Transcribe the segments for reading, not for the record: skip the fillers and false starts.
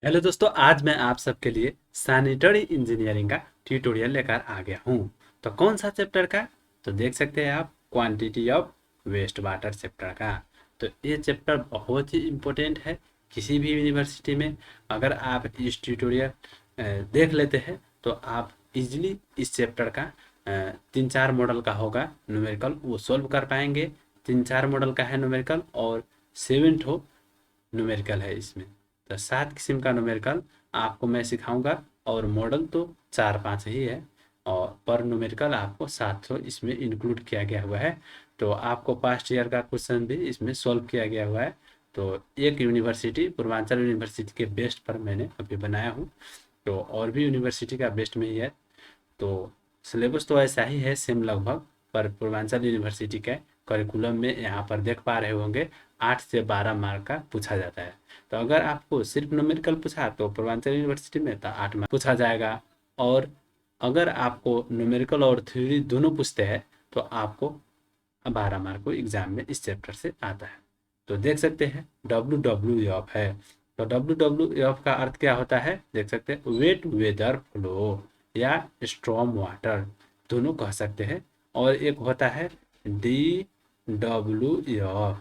Hello दोस्तों, आज मैं आप सबके लिए सैनिटरी इंजीनियरिंग का ट्यूटोरियल लेकर आ गया हूँ। तो कौन सा चैप्टर का? तो देख सकते हैं आप, quantity of waste water chapter का। तो ये चैप्टर बहुत ही इम्पोर्टेंट है किसी भी यूनिवर्सिटी में। अगर आप इस ट्यूटोरियल देख लेते हैं तो आप इजीली इस चैप्टर का 3-4 मॉडल का होगा न्यूमेरिकल, वो सॉल्व कर पाएंगे। 3-4 मॉडल का है न्यूमेरिकल और 7 ठो न्यूमेरिकल है इसमें। तो 7 किस्म का न्यूमेरिकल आपको मैं सिखाऊंगा और मॉडल तो 4-5 ही है और पर न्यूमेरिकल आपको 700 इसमें इंक्लूड किया गया हुआ है। तो आपको पास्ट ईयर का क्वेश्चन भी इसमें सॉल्व किया गया हुआ है। तो एक यूनिवर्सिटी, पूर्वांचल यूनिवर्सिटी के बेस्ट पर मैंने अभी बनाया हूँ। तो और भी यूनिवर्सिटी का बेस्ट में ही है। तो सिलेबस तो ऐसा ही है सेम लगभग, पर पूर्वांचल यूनिवर्सिटी के करिकुलम में यहाँ पर देख पा रहे होंगे 8 से 12 मार्क का पूछा जाता है। तो अगर आपको सिर्फ न्यूमेरिकल पूछा तो पूर्वांचल यूनिवर्सिटी में तो 8 मार्क पूछा जाएगा। और अगर आपको न्यूमेरिकल और थ्योरी दोनों पूछते हैं तो आपको 12 मार्क को एग्जाम में इस चैप्टर से आता है। तो देख सकते हैं WWF है। तो WWF का अर्थ क्या होता है देख सकते हैं, वेट वेदर फ्लो या स्ट्रॉम वाटर दोनों कह सकते हैं। और एक होता है DWF,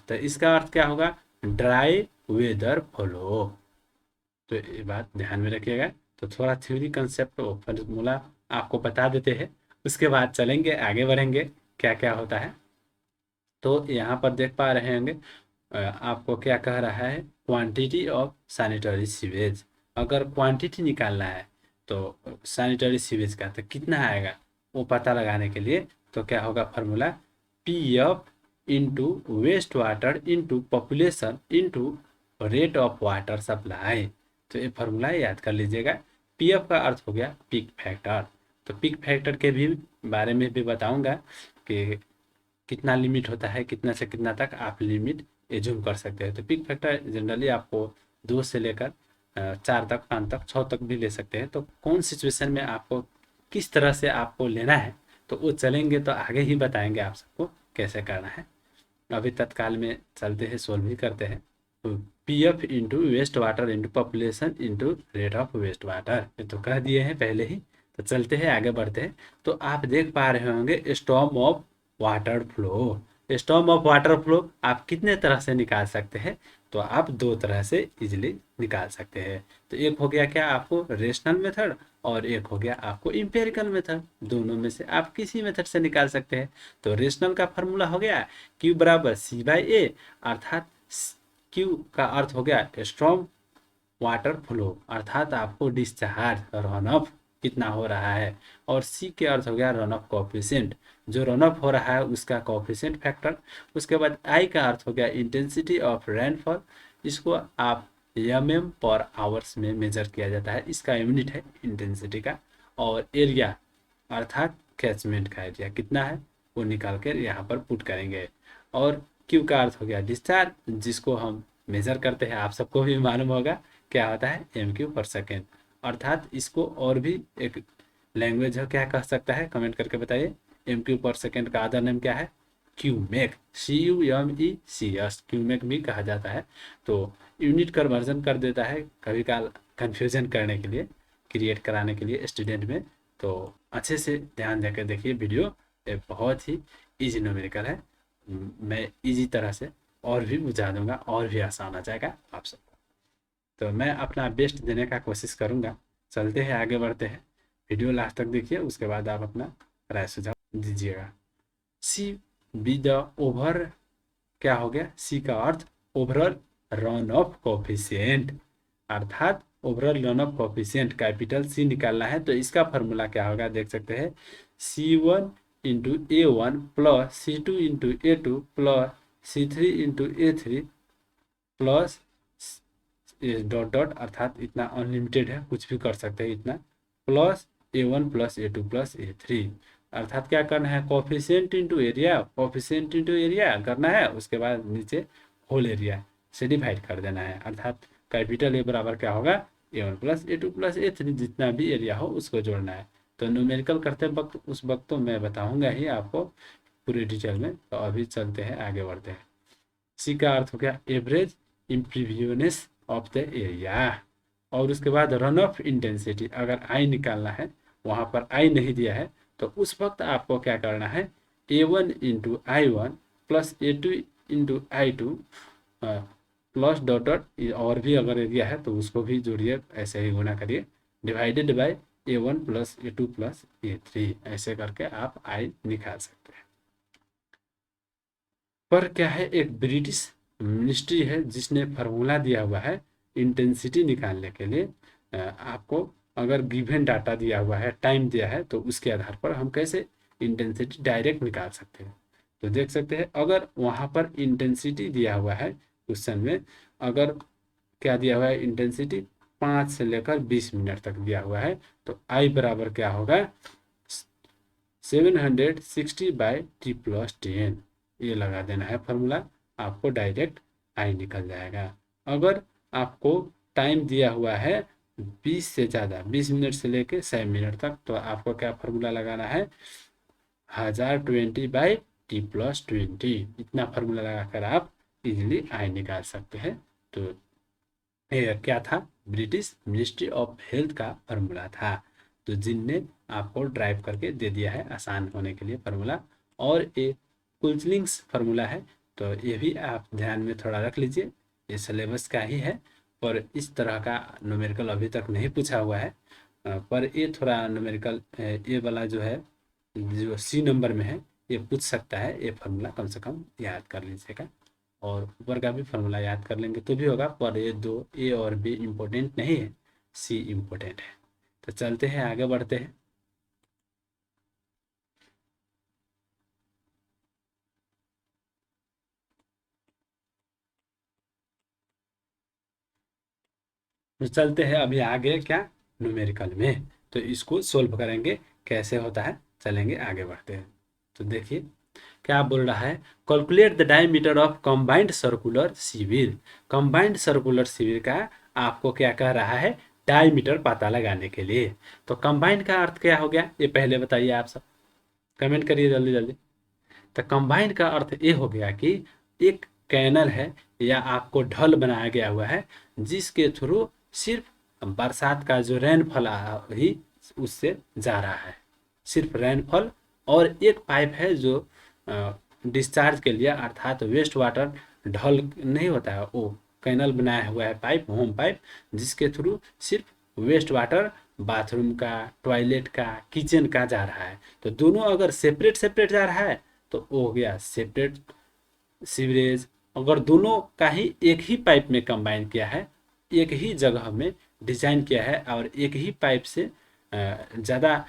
तो इसका अर्थ क्या होगा, ड्राई वेदर फ्लो। तो ये बात ध्यान में रखिएगा। तो थोड़ा थ्योरी कंसेप्ट और फॉर्मूला आपको बता देते हैं, उसके बाद चलेंगे आगे बढ़ेंगे क्या क्या होता है। तो यहाँ पर देख पा रहे होंगे आपको क्या कह रहा है, क्वांटिटी ऑफ सैनिटरी सीवेज। अगर क्वांटिटी निकालना है तो सैनिटरी सीवेज का तो कितना आएगा वो पता लगाने के लिए तो क्या होगा, formula PF into waste water into population into rate of water supply. तो ये फार्मूला याद कर लीजिएगा। PF का अर्थ हो गया पीक फैक्टर। तो पीक फैक्टर के भी बारे में भी बताऊंगा कि कितना लिमिट होता है, कितना से कितना तक आप लिमिट एज्यूम कर सकते हैं। तो पिक फैक्टर जनरली आपको 2 से लेकर 4 तक, 5 तक, 6 तक भी ले सकते हैं। तो कौन सिचुएशन में आपको किस तरह से आपको लेना है तो वो चलेंगे तो आगे ही बताएंगे आप सबको कैसे करना है। अभी तत्काल में चलते हैं, सोल्व ही करते हैं। तो PF into waste water into population into rate of waste water, ये तो कह दिए हैं पहले ही। तो चलते हैं आगे बढ़ते हैं। तो आप देख पा रहे होंगे storm of water flow. Storm of water flow आप कितने तरह से निकाल सकते हैं, तो आप 2 तरह से इजीली निकाल सकते हैं। तो एक हो गया क्या आपको रेशनल मेथड और एक हो गया आपको इंपेरिकल मेथड। दोनों में से आप किसी मेथड से निकाल सकते हैं। तो रेशनल का फार्मूला हो गया Q बराबर C/A, अर्थात Q का अर्थ हो गया स्ट्रॉम वाटर फ्लो, अर्थात आपको डिस्चार्ज रन ऑफ कितना हो रहा है। और सी के अर्थ हो गया रन ऑफ कोफिशिएंट, जो रन ऑफ हो रहा है उसका कोफिशिएंट फैक्टर। उसके बाद आई का अर्थ हो गया इंटेंसिटी ऑफ रेनफॉल, इसको आप पर आवर्स में मेजर किया जाता है, इसका यूनिट है इंटेंसिटी का। और एरिया अर्थात कैचमेंट का एरिया कितना है वो निकाल कर यहाँ पर पुट करेंगे। और क्यू का अर्थ हो गया डिस्चार्ज, जिसको हम मेजर करते हैं, आप सबको भी मालूम होगा क्या होता है, MQ/सेकेंड। अर्थात इसको और भी एक लैंग्वेज है क्या कह सकता है, कमेंट करके बताइए। MQ/सेकेंड का अदर नेम क्या है, क्यूमेक, CUMECS, क्यूमेक भी कहा जाता है। तो यूनिट कन्वर्जन कर देता है कभी काल कंफ्यूजन करने के लिए, क्रिएट कराने के लिए स्टूडेंट में। तो अच्छे से ध्यान देकर देखिए वीडियो, ये बहुत ही इजी न्यूमेरिकल है। मैं इजी तरह से और भी बुझा दूंगा और भी आसान आ जाएगा आप सबको। तो मैं अपना बेस्ट देने का कोशिश करूंगा। चलते हैं आगे बढ़ते हैं, वीडियो लास्ट तक देखिए, उसके बाद आप अपना राय सुझाव दीजिएगा। सी बी द ओवर, क्या हो गया, सी का अर्थ ओवरऑल रन ऑफ कोफिशिएंट, अर्थात overall run off coefficient capital C निकालना है। तो इसका फॉर्मूला क्या होगा देख सकते हैं, C1 into A1 plus C2 into A2 plus C3 into A3 plus dot dot, अर्थात इतना अनलिमिटेड है, कुछ भी कर सकते हैं इतना, plus A1 plus A2 plus A3। अर्थात क्या करना है, coefficient into area, coefficient into area करना है, उसके बाद नीचे होल एरिया से डिवाइड कर देना है। अर्थात कैपिटल ए बराबर क्या होगा, A1 plus A2 plus A3, जितना भी एरिया हो उसको जोड़ना है। तो न्यूमेरिकल करते वक्त उस वक्त तो मैं बताऊंगा ही आपको पूरी डिटेल में। तो अभी चलते हैं आगे बढ़ते हैं। सी का अर्थ हो गया एवरेज इम्प्रीवियनेस ऑफ द एरिया, और उसके बाद रन ऑफ इंटेंसिटी, अगर आई निकालना है, वहाँ पर आई नहीं दिया है, तो उस वक्त आपको क्या करना है, A1 into I1 plus A2 into I2 plus dot dot, और भी अगर एरिया है तो उसको भी जोड़िए, ऐसे ही गुना करिए, divided by A1 plus A2 plus A3, ऐसे करके आप आई निकाल सकते हैं। पर क्या है, एक ब्रिटिश मिनिस्ट्री है जिसने फार्मूला दिया हुआ है इंटेंसिटी निकालने के लिए। आपको अगर गिवन डाटा दिया हुआ है, टाइम दिया है, तो उसके आधार पर हम कैसे इंटेंसिटी डायरेक्ट निकाल सकते हैं। तो देख सकते हैं, अगर वहाँ पर इंटेंसिटी दिया हुआ है क्वेश्चन में, अगर क्या दिया हुआ है इंटेंसिटी 5 से लेकर 20 मिनट तक दिया हुआ है, तो आई बराबर क्या होगा, 760/T+10, ये लगा देना है फार्मूला, आपको डायरेक्ट आई निकल जाएगा। अगर आपको टाइम दिया हुआ है 20 से ज़्यादा, 20 मिनट से लेके 100 मिनट तक, तो आपको क्या फार्मूला लगाना है, 1020/T+20, इतना फार्मूला लगाकर आप इजीली आई निकाल सकते हैं। तो ये क्या था, ब्रिटिश मिनिस्ट्री ऑफ हेल्थ का फार्मूला था, तो जिनने आपको ड्राइव करके दे दिया है आसान होने के लिए फार्मूला। और ये कुलचिंग्स फार्मूला है, तो ये भी आप ध्यान में थोड़ा रख लीजिए, ये सिलेबस का ही है, पर इस तरह का न्यूमेरिकल अभी तक नहीं पूछा हुआ है। पर ये थोड़ा न्यूमेरिकल, ये वाला जो है, जो सी नंबर में है, ये पूछ सकता है, ये फार्मूला कम से कम याद कर लीजिएगा, और ऊपर का भी फार्मूला याद कर लेंगे तो भी होगा, पर ये दो, ए और बी इम्पोर्टेंट नहीं है, सी इम्पोर्टेंट है। तो चलते हैं, आगे बढ़ते हैं। तो चलते हैं अभी आगे, क्या, न्यूमेरिकल में, तो इसको सोल्व करेंगे, कैसे होता है, चलेंगे आगे बढ़ते हैं। तो देखिए क्या बोल रहा है, calculate the diameter of combined circular civil. Combined circular civil का आपको क्या कह रहा है, डायमीटर पता लगाने के लिए। तो कंबाइंड का अर्थ क्या हो गया, ये पहले बताइए आप सब, कमेंट करिए जल्दी जल्दी। तो कंबाइंड का अर्थ ये हो गया कि एक कैनल है या आपको ढल बनाया गया हुआ है, जिसके थ्रू सिर्फ बरसात का जो रेनफॉल ही उससे जा रहा है, सिर्फ रेनफॉल, और एक पाइप है जो डिस्चार्ज के लिए, अर्थात वेस्ट वाटर ढल नहीं होता है, वो कैनल बनाया हुआ है पाइप, होम पाइप, जिसके थ्रू सिर्फ वेस्ट वाटर बाथरूम का, टॉयलेट का, किचन का जा रहा है। तो दोनों अगर सेपरेट सेपरेट जा रहा है तो वो हो गया सेपरेट सीवरेज। अगर दोनों का ही एक ही पाइप में कंबाइन किया है, एक ही जगह में डिजाइन किया है, और एक ही पाइप से ज़्यादा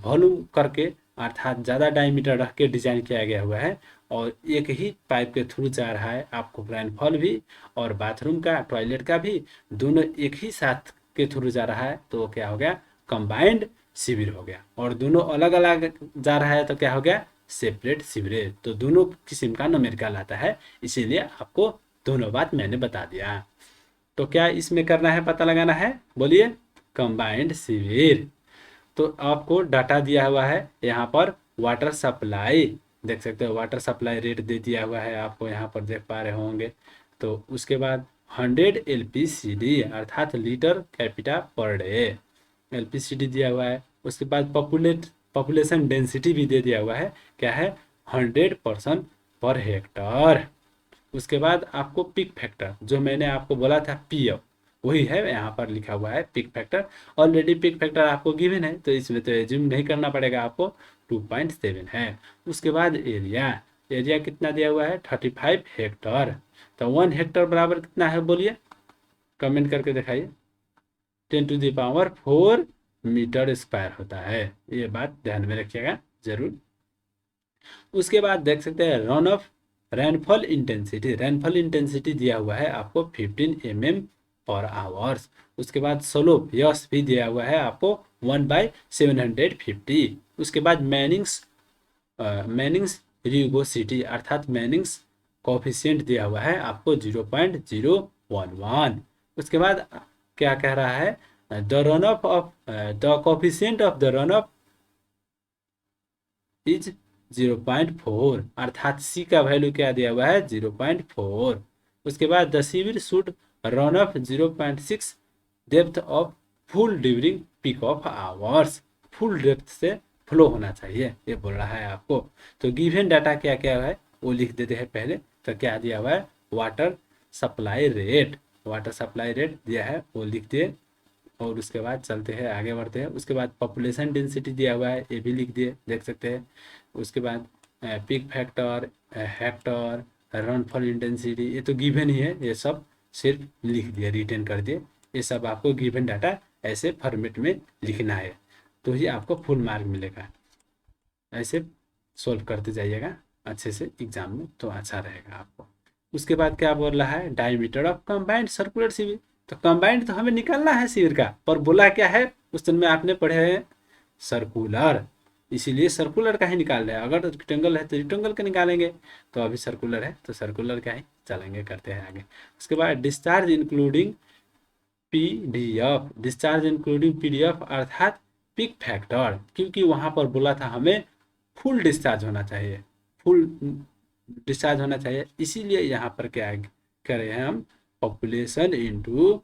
वॉल्यूम करके, अर्थात ज़्यादा डायमीटर रख के डिजाइन किया गया हुआ है, और एक ही पाइप के थ्रू जा रहा है, आपको रेनफॉल भी और बाथरूम का, टॉयलेट का भी, दोनों एक ही साथ के थ्रू जा रहा है, तो क्या हो गया, कंबाइंड सीवर हो गया। और दोनों अलग अलग जा रहा है तो क्या हो गया, सेपरेट सीवरेज। तो दोनों किस्म का न्यूमेरिकल आता है, इसीलिए आपको दोनों बात मैंने बता दिया। तो क्या इसमें करना है, पता लगाना है, बोलिए, कंबाइंड सीवर। तो आपको डाटा दिया हुआ है यहाँ पर, वाटर सप्लाई देख सकते हो, वाटर सप्लाई रेट दे दिया हुआ है आपको, यहाँ पर देख पा रहे होंगे। तो उसके बाद 100 LPCD अर्थात litre capita per day LPCD दिया हुआ है। उसके बाद पॉपुलेशन डेंसिटी भी दे दिया हुआ है, क्या है, 100 पर्सन पर हेक्टर। उसके बाद आपको पिक फैक्टर, जो मैंने आपको बोला था PF, वही है यहाँ पर लिखा हुआ है peak factor. Already peak factor आपको गिवन है, तो इसमें तो एज्यूम नहीं करना पड़ेगा आपको, 2.7 है। उसके बाद एरिया, एरिया कितना दिया हुआ है, 35 हेक्टर। तो 1 हेक्टर बराबर कितना है, बोलिए, कमेंट करके दिखाइए। 10⁴ मीटर स्क्वायर होता है, ये बात ध्यान में रखिएगा जरूर। उसके बाद देख सकते हैं run of rainfall intensity, rainfall intensity दिया हुआ है आपको 15 mm पर आवर्स। उसके बाद स्लोप यस भी दिया हुआ है आपको 1/750। उसके बाद मैनिंग्स रिगोसिटी अर्थात मैनिंग्स कोफिशिएंट दिया हुआ है आपको 0.011। उसके बाद क्या कह रहा है, the coefficient of the run of is 0.4 अर्थात सी का वैल्यू क्या दिया हुआ है, 0.4। उसके बाद the civil should run of 0.6 depth of full during peak of hours, full depth से फ्लो होना चाहिए, ये बोल रहा है आपको। तो गिवन डाटा क्या क्या है वो लिख देते हैं पहले। तो क्या दिया हुआ है, water supply rate, water supply rate दिया है वो लिख दिए। और उसके बाद चलते हैं, आगे बढ़ते हैं। उसके बाद पॉपुलेशन डेंसिटी दिया हुआ है, ये भी लिख दिए, देख सकते हैं। उसके बाद पिक फैक्टर, हेक्टर, रनफॉल इंटेंसिटी, ये तो गिवन ही है, ये सब सिर्फ लिख दिए, रिटेन कर दिए। ये सब आपको गिवन डाटा ऐसे फॉर्मेट में लिखना है, तो ही आपको फुल मार्क मिलेगा। ऐसे सोल्व करते जाइएगा अच्छे से एग्जाम में, तो अच्छा रहेगा आपको। उसके बाद क्या बोल रहा है, diameter of combined circular civil. तो कंबाइंड तो हमें निकालना है सिविल का, पर बोला क्या है क्वेश्चन में आपने पढ़े हैं सर्कुलर, इसीलिए सर्कुलर का ही निकाल रहे हैं। अगर रेक्टेंगल है तो रेक्टेंगल का निकालेंगे, तो अभी सर्कुलर है तो सर्कुलर का ही चलेंगे, करते हैं आगे। उसके बाद discharge including PDF, discharge including PDF अर्थात पिक फैक्टर, क्योंकि वहां पर बोला था हमें फुल डिस्चार्ज होना चाहिए, फुल डिस्चार्ज होना चाहिए, इसीलिए यहाँ पर क्या करें हम, पॉपुलेशन इंटू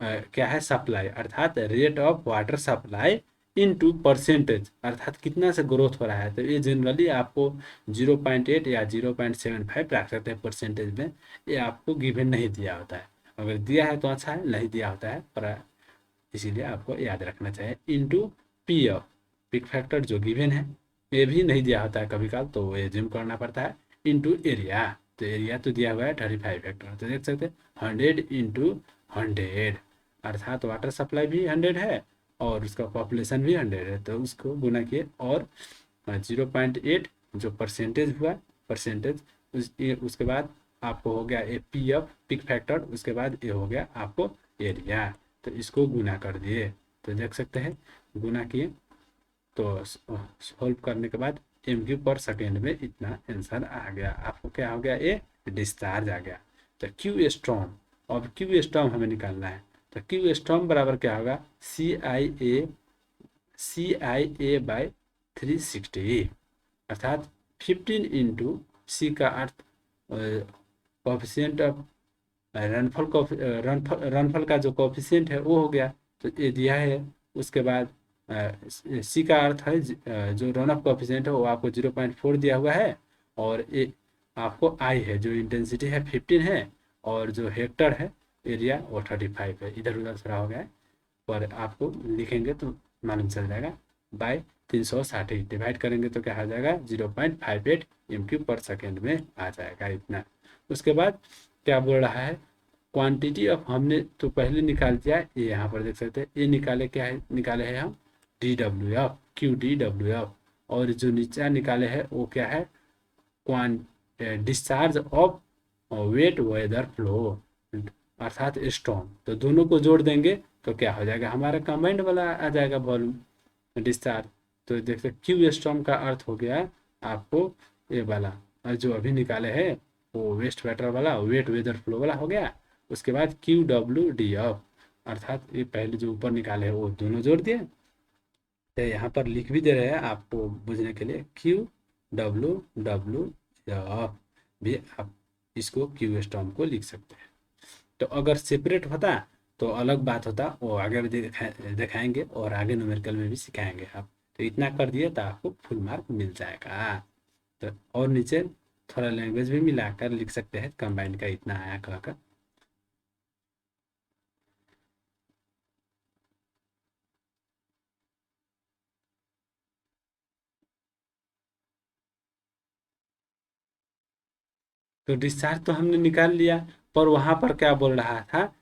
क्या है सप्लाई, अर्थात rate of water supply into percentage, अर्थात कितना से ग्रोथ हो रहा है। तो ये जनरली आपको 0.8 या 0.75 रख सकते हैं परसेंटेज में, ये आपको गिवन नहीं दिया होता है। अगर दिया है तो अच्छा है, नहीं दिया होता है, पर इसीलिए आपको याद रखना चाहिए। Into P F, peak factor जो गिवन है, ये भी नहीं दिया होता है कभी काल, तो वो एज्यूम करना पड़ता है। इनटू एरिया, तो एरिया तो दिया हुआ है 35 फैक्टर, तो देख सकते हैं 100 इंटू 100, अर्थात वाटर सप्लाई भी 100 है और उसका पॉपुलेशन भी 100 है, तो उसको गुना किए। और 0.8 जो परसेंटेज हुआ, परसेंटेज उसके बाद आपको हो गया A P F peak factor, उसके बाद ये हो गया आपको एरिया, तो इसको गुना कर दिए। तो देख सकते हैं गुना किए, तो सॉल्व करने के बाद एम क्यू पर सेकेंड में इतना आंसर आ गया। आपको क्या हो गया, ये डिस्चार्ज आ गया। तो क्यू स्टॉम, अब क्यू स्टॉम हमें निकालना है। तो क्यू स्टॉम बराबर क्या होगा, सी आई ए बाई 360, अर्थात 15 इंटू सी का अर्थ कोफिशिएंट ऑफ रनफॉल का जो कोफिशिएंट है वो हो गया, तो ये दिया है। उसके बाद सी का अर्थ है जो रन ऑफ कोफिशिएंट है वो आपको 0.4 दिया हुआ है, और ये आपको आई है जो इंटेंसिटी है 15 है, और जो हेक्टर है एरिया वो 35 है। इधर उधर थोड़ा हो गया है, पर आपको लिखेंगे तो मालूम चल जाएगा। बाय 360 डिवाइड करेंगे तो क्या आ जाएगा, 0.58 एम क्यू पर सेकेंड में आ जाएगा इतना। उसके बाद क्या बोल रहा है, क्वांटिटी ऑफ, हमने तो पहले निकाल दिया, ये यहाँ पर देख सकते हैं, ये निकाले क्या है, निकाले हैं हम D W F, Q D W F, और जो नीचे निकाले हैं वो क्या है, क्वान discharge of wet weather flow, अर्थात स्टॉर्म। तो दोनों को जोड़ देंगे तो क्या हो जाएगा, हमारा कंबाइंड वाला आ जाएगा वॉल्यूम डिस्चार्ज। तो देखते क्यू स्टॉर्म का अर्थ हो गया आपको ये वाला, और जो अभी निकाले हैं वो वेस्ट वाटर वाला, वेट वेदर फ्लो वाला हो गया। उसके बाद क्यू डब्ल्यू डी एफ, अर्थात ये पहले जो ऊपर निकाले हैं वो दोनों जोड़ दिए। तो यहाँ पर लिख भी दे रहे हैं आपको बुझने के लिए, क्यू डब्ल्यू डब्ल्यू एफ भी आप इसको क्यू स्टॉर्म को लिख सकते हैं। तो अगर सेपरेट होता तो अलग बात होता, वो आगे भी दिखाएंगे और आगे न्यूमेरिकल में भी सिखाएंगे आप। तो इतना कर दिए तो आपको फुल मार्क मिल जाएगा। तो और नीचे थोड़ा लैंग्वेज भी मिलाकर लिख सकते हैं, कंबाइंड का इतना आया कहकर। तो डिस्चार्ज तो हमने निकाल लिया, पर वहाँ पर क्या बोल रहा था,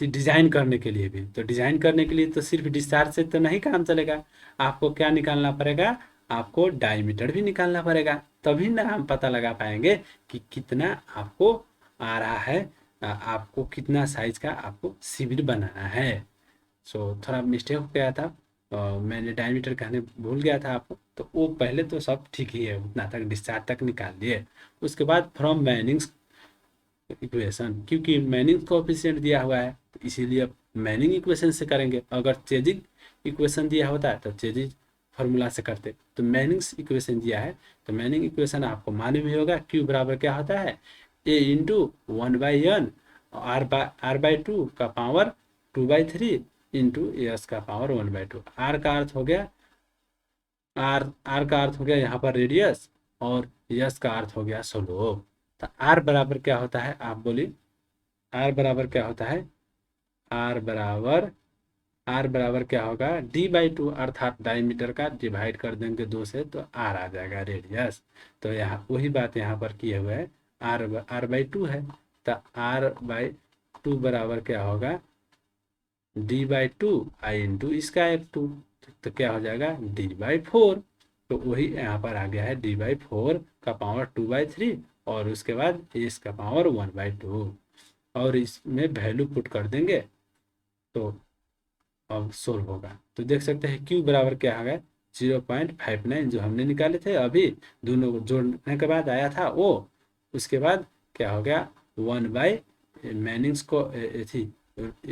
डिजाइन करने के लिए भी, तो डिजाइन करने के लिए तो सिर्फ डिस्चार्ज से तो नहीं काम चलेगा, आपको क्या निकालना पड़ेगा, आपको डायमीटर भी निकालना पड़ेगा, तभी ना हम पता लगा पाएंगे कि कितना आपको आ रहा है, आपको कितना साइज का आपको सिविल बनाना है। सो थोड़ा मिस्टेक हो गया था, मैंने डायमीटर कहने भूल गया था आपको, तो वो पहले तो सब ठीक ही है, उतना तक डिस्चार्ज तक निकाल लिए। उसके बाद फ्रॉम मैनिंग्स इक्वेशन, क्योंकि मैनिंग कोएफिशिएंट दिया हुआ है तो इसीलिए मैनिंग इक्वेशन से करेंगे। अगर चेजिंग इक्वेशन दिया होता है तो चेजिंग फार्मूला से करते। तो मैनिंग्स इक्वेशन दिया है, तो मैनिंग इक्वेशन आपको मालूम ही होगा, क्यू बराबर क्या होता है, ए इंटू 1/n r/2 का पावर 2/3 इंटू यस का पावर 1/2। आर का अर्थ हो गया आर का अर्थ हो गया यहाँ पर रेडियस, और यस का अर्थ हो गया स्लोप। तो आर बराबर क्या होता है, आप बोलिए। आर बराबर क्या होता है, आर बराबर क्या होगा, d/2, अर्थात डायमीटर का डिवाइड कर देंगे 2 से तो आर आ जाएगा रेडियस। तो यहाँ वही बात यहाँ पर किए हुए है, r/2 है, तो r/2 बराबर क्या होगा, d/2 आई इंटू इसका f2, तो क्या हो जाएगा d/4। तो वही यहाँ पर आ गया है d/4 का पावर 2/3 और उसके बाद इसका पावर 1/2, और इसमें वैल्यू पुट कर देंगे तो अब सोल्व होगा। तो देख सकते हैं क्यू बराबर क्या आ गया, 0.59 जो हमने निकाले थे अभी, दोनों को जोड़ने के बाद आया था वो। उसके बाद क्या हो गया, 1 मैनिंग्स को थी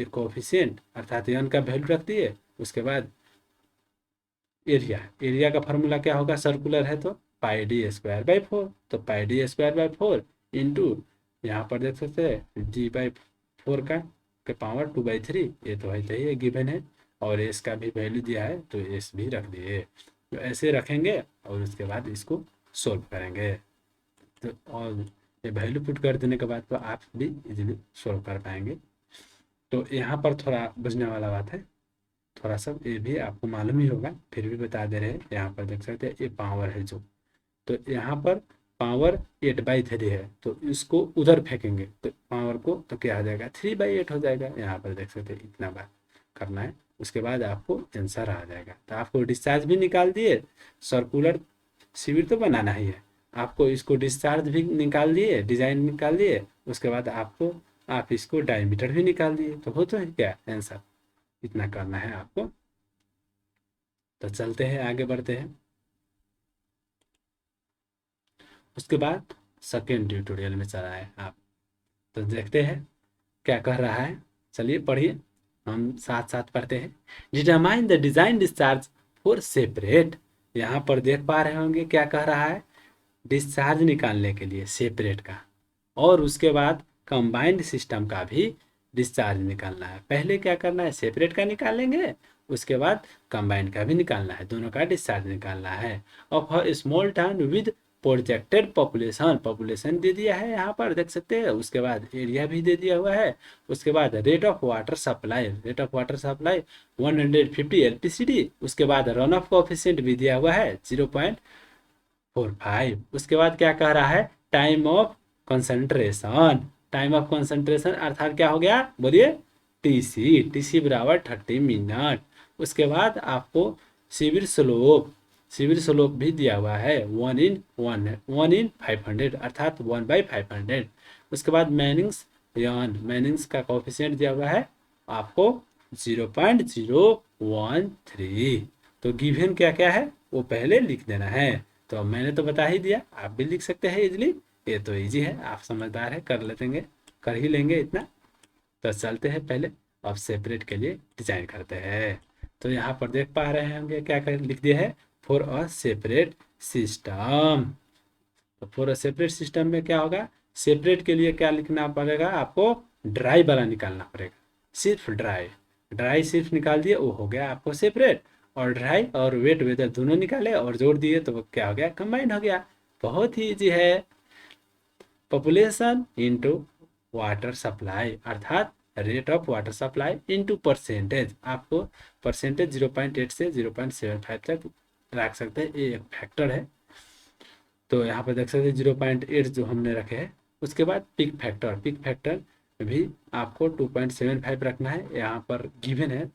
कोफिशिएंट, अर्थात एन का वैल्यू रख दिए। उसके बाद एरिया का फार्मूला क्या होगा, सर्कुलर है तो πd²/4, तो πd²/4 इंटू यहाँ पर देख सकते हैं d/4 का के पावर 2/3, ये तो है ही गिवन है, और एस का भी वैल्यू दिया है तो एस भी रख दिए। तो ऐसे रखेंगे और उसके बाद इसको सोल्व करेंगे। तो और ये वैल्यू पुट कर देने के बाद तो आप भी इजीली सोल्व कर पाएंगे। तो यहाँ पर थोड़ा बुझने वाला बात है, थोड़ा सा ये भी आपको मालूम ही होगा, फिर भी बता दे रहे हैं। यहाँ पर देख सकते हैं ये पावर है जो, तो यहाँ पर पावर 8/3 है, तो इसको उधर फेंकेंगे तो पावर को तो क्या आ जाएगा, 3/8 हो जाएगा। यहाँ पर देख सकते हैं इतना बात करना है, उसके बाद आपको आंसर आ जाएगा। तो आपको डिस्चार्ज भी निकाल दिए, सर्कुलर शिविर तो बनाना ही है आपको, इसको डिस्चार्ज भी निकाल दिए, डिजाइन निकाल दिए, उसके बाद आप इसको डायमीटर भी निकाल दिए, तो हो तो है क्या आंसर। इतना करना है आपको। तो चलते हैं, आगे बढ़ते हैं। उसके बाद सेकेंड ट्यूटोरियल में चला है आप, तो देखते हैं क्या कह रहा है। चलिए पढ़िए, हम साथ साथ पढ़ते हैं। Determine the design discharge for separate. यहाँ पर देख पा रहे होंगे क्या कह रहा है, डिस्चार्ज निकालने के लिए सेपरेट का, और उसके बाद कंबाइंड सिस्टम का भी डिस्चार्ज निकालना है। पहले क्या करना है, सेपरेट का निकालेंगे, उसके बाद कंबाइंड का भी निकालना है, दोनों का डिस्चार्ज निकालना है। Of a small town with projected population दे दिया है यहाँ पर देख सकते हैं, उसके बाद एरिया भी दे दिया हुआ है। उसके बाद rate of water supply 150 LPCD. उसके बाद रन ऑफ कोएफिशिएंट भी दिया हुआ है 0.45। उसके बाद क्या कह रहा है, टाइम ऑफ कंसंट्रेशन अर्थात क्या हो गया, बोलिए टीसी बराबर 30 मिनट। उसके बाद आपको सिविर स्लोप भी दिया हुआ है 1/500 अर्थात 1/500। उसके बाद मैनिंग्स का कोफिशिएंट दिया हुआ है आपको 0.013। तो गिवन क्या क्या है वो पहले लिख देना है। तो मैंने तो बता ही दिया, आप भी लिख सकते हैं इजीली, ये तो इजी है, आप समझदार है, कर ही लेंगे इतना। तो चलते हैं पहले, अब सेपरेट के लिए डिजाइन करते हैं। तो यहाँ पर देख पा रहे होंगे क्या क्या लिख दिया है, फॉर अ सेपरेट सिस्टम। तो फॉर अ सेपरेट सिस्टम में क्या होगा, सेपरेट के लिए क्या लिखना पड़ेगा आपको, ड्राई वाला निकालना पड़ेगा, सिर्फ ड्राई सिर्फ निकाल दिए, वो हो गया आपको सेपरेट। और ड्राई और वेट वेदर दोनों निकाले और जोड़ दिए तो क्या हो गया, कंबाइन हो गया। बहुत ही इजी है। पॉपुलेशन इंटू वाटर सप्लाई अर्थात rate of water supply into percentage, आपको परसेंटेज 0.8 से 0.75 तक रख सकते हैं, ये एक फैक्टर है। तो यहाँ पर देख सकते हैं 0.8 जो हमने रखे हैं। उसके बाद पिक फैक्टर भी आपको 2.75 रखना है, यहाँ पर गिवन है,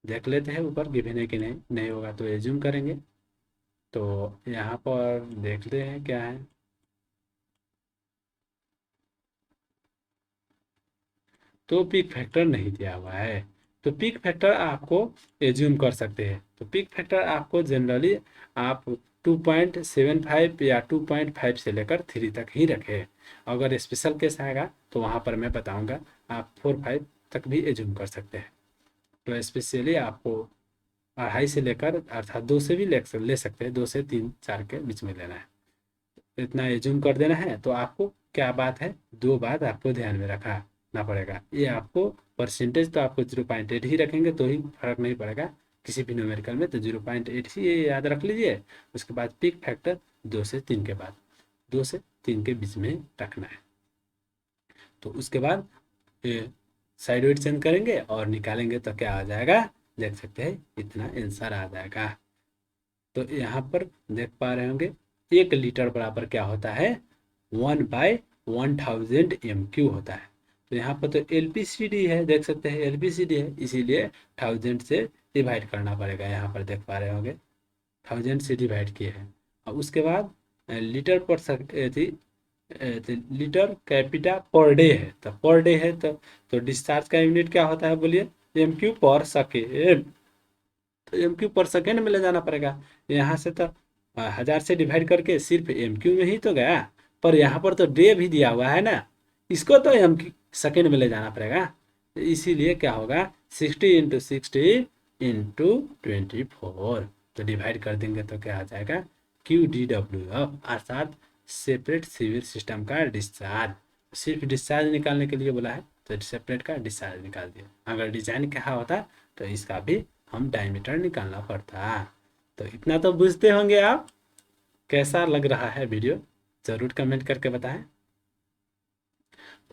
देख लेते हैं ऊपर गिवन है कि नहीं होगा तो एज्यूम करेंगे। तो यहाँ पर देखते हैं क्या है, तो पिक फैक्टर नहीं दिया हुआ है। तो पिक फैक्टर आपको एज्यूम कर सकते हैं। तो पिक फैक्टर आपको जनरली आप 2.75 या 2.5 से लेकर 3 तक ही रखें। अगर स्पेशल केस आएगा तो वहाँ पर मैं बताऊँगा, आप 4-5 तक भी एज्यूम कर सकते हैं। तो स्पेशली आपको 2.5 से लेकर अर्थात 2 से भी ले सकते हैं, 2 से 3-4 के बीच में लेना है, इतना एज्यूम कर देना है। तो आपको क्या बात है, 2 बात आपको ध्यान में रखा, पड़ेगा। ये आपको परसेंटेज तो आपको 0.8 ही रखेंगे तो ही फर्क नहीं पड़ेगा किसी भी न्यूमेरिकल में, तो 0.8 ही ये याद रख लीजिए। उसके बाद पीक फैक्टर 2 से 3 के बाद, 2 से 3 के बीच में रखना है। तो उसके बाद ये साइड वेट चेंज करेंगे और निकालेंगे तो क्या आ जाएगा, देख सकते हैं इतना आंसर आ जाएगा। तो यहाँ पर देख पा रहे होंगे 1 लीटर बराबर क्या होता है, 1/1000 MQ होता है। तो यहाँ पर तो LPCD है, देख सकते हैं LPCD है, इसीलिए 1000 से डिवाइड करना पड़ेगा। यहाँ पर देख पा रहे होंगे 1000 से डिवाइड किए हैं। और उसके बाद लीटर पर थी तो लीटर कैपिटा पर डे है, तो पर डे है तो डिस्चार्ज का यूनिट क्या होता है बोलिए, MQ पर सेकेंड। तो MQ पर सेकेंड में ले जाना पड़ेगा। यहाँ से तो 1000 से डिवाइड करके सिर्फ MQ में ही तो गया, पर यहाँ पर तो डे भी दिया हुआ है ना, इसको तो MQ सेकेंड में ले जाना पड़ेगा। तो इसीलिए क्या होगा 60 × 60 × 24, तो डिवाइड कर देंगे तो क्या आ जाएगा QDWF, अर्थात सेपरेट सिविल सिस्टम का डिस्चार्ज। सिर्फ डिस्चार्ज निकालने के लिए बोला है तो सेपरेट का डिस्चार्ज निकाल दिया। अगर डिजाइन कहा होता तो इसका भी हम डायमीटर निकालना पड़ता। तो इतना तो बुझते होंगे आप। कैसा लग रहा है वीडियो, ज़रूर कमेंट करके बताएं।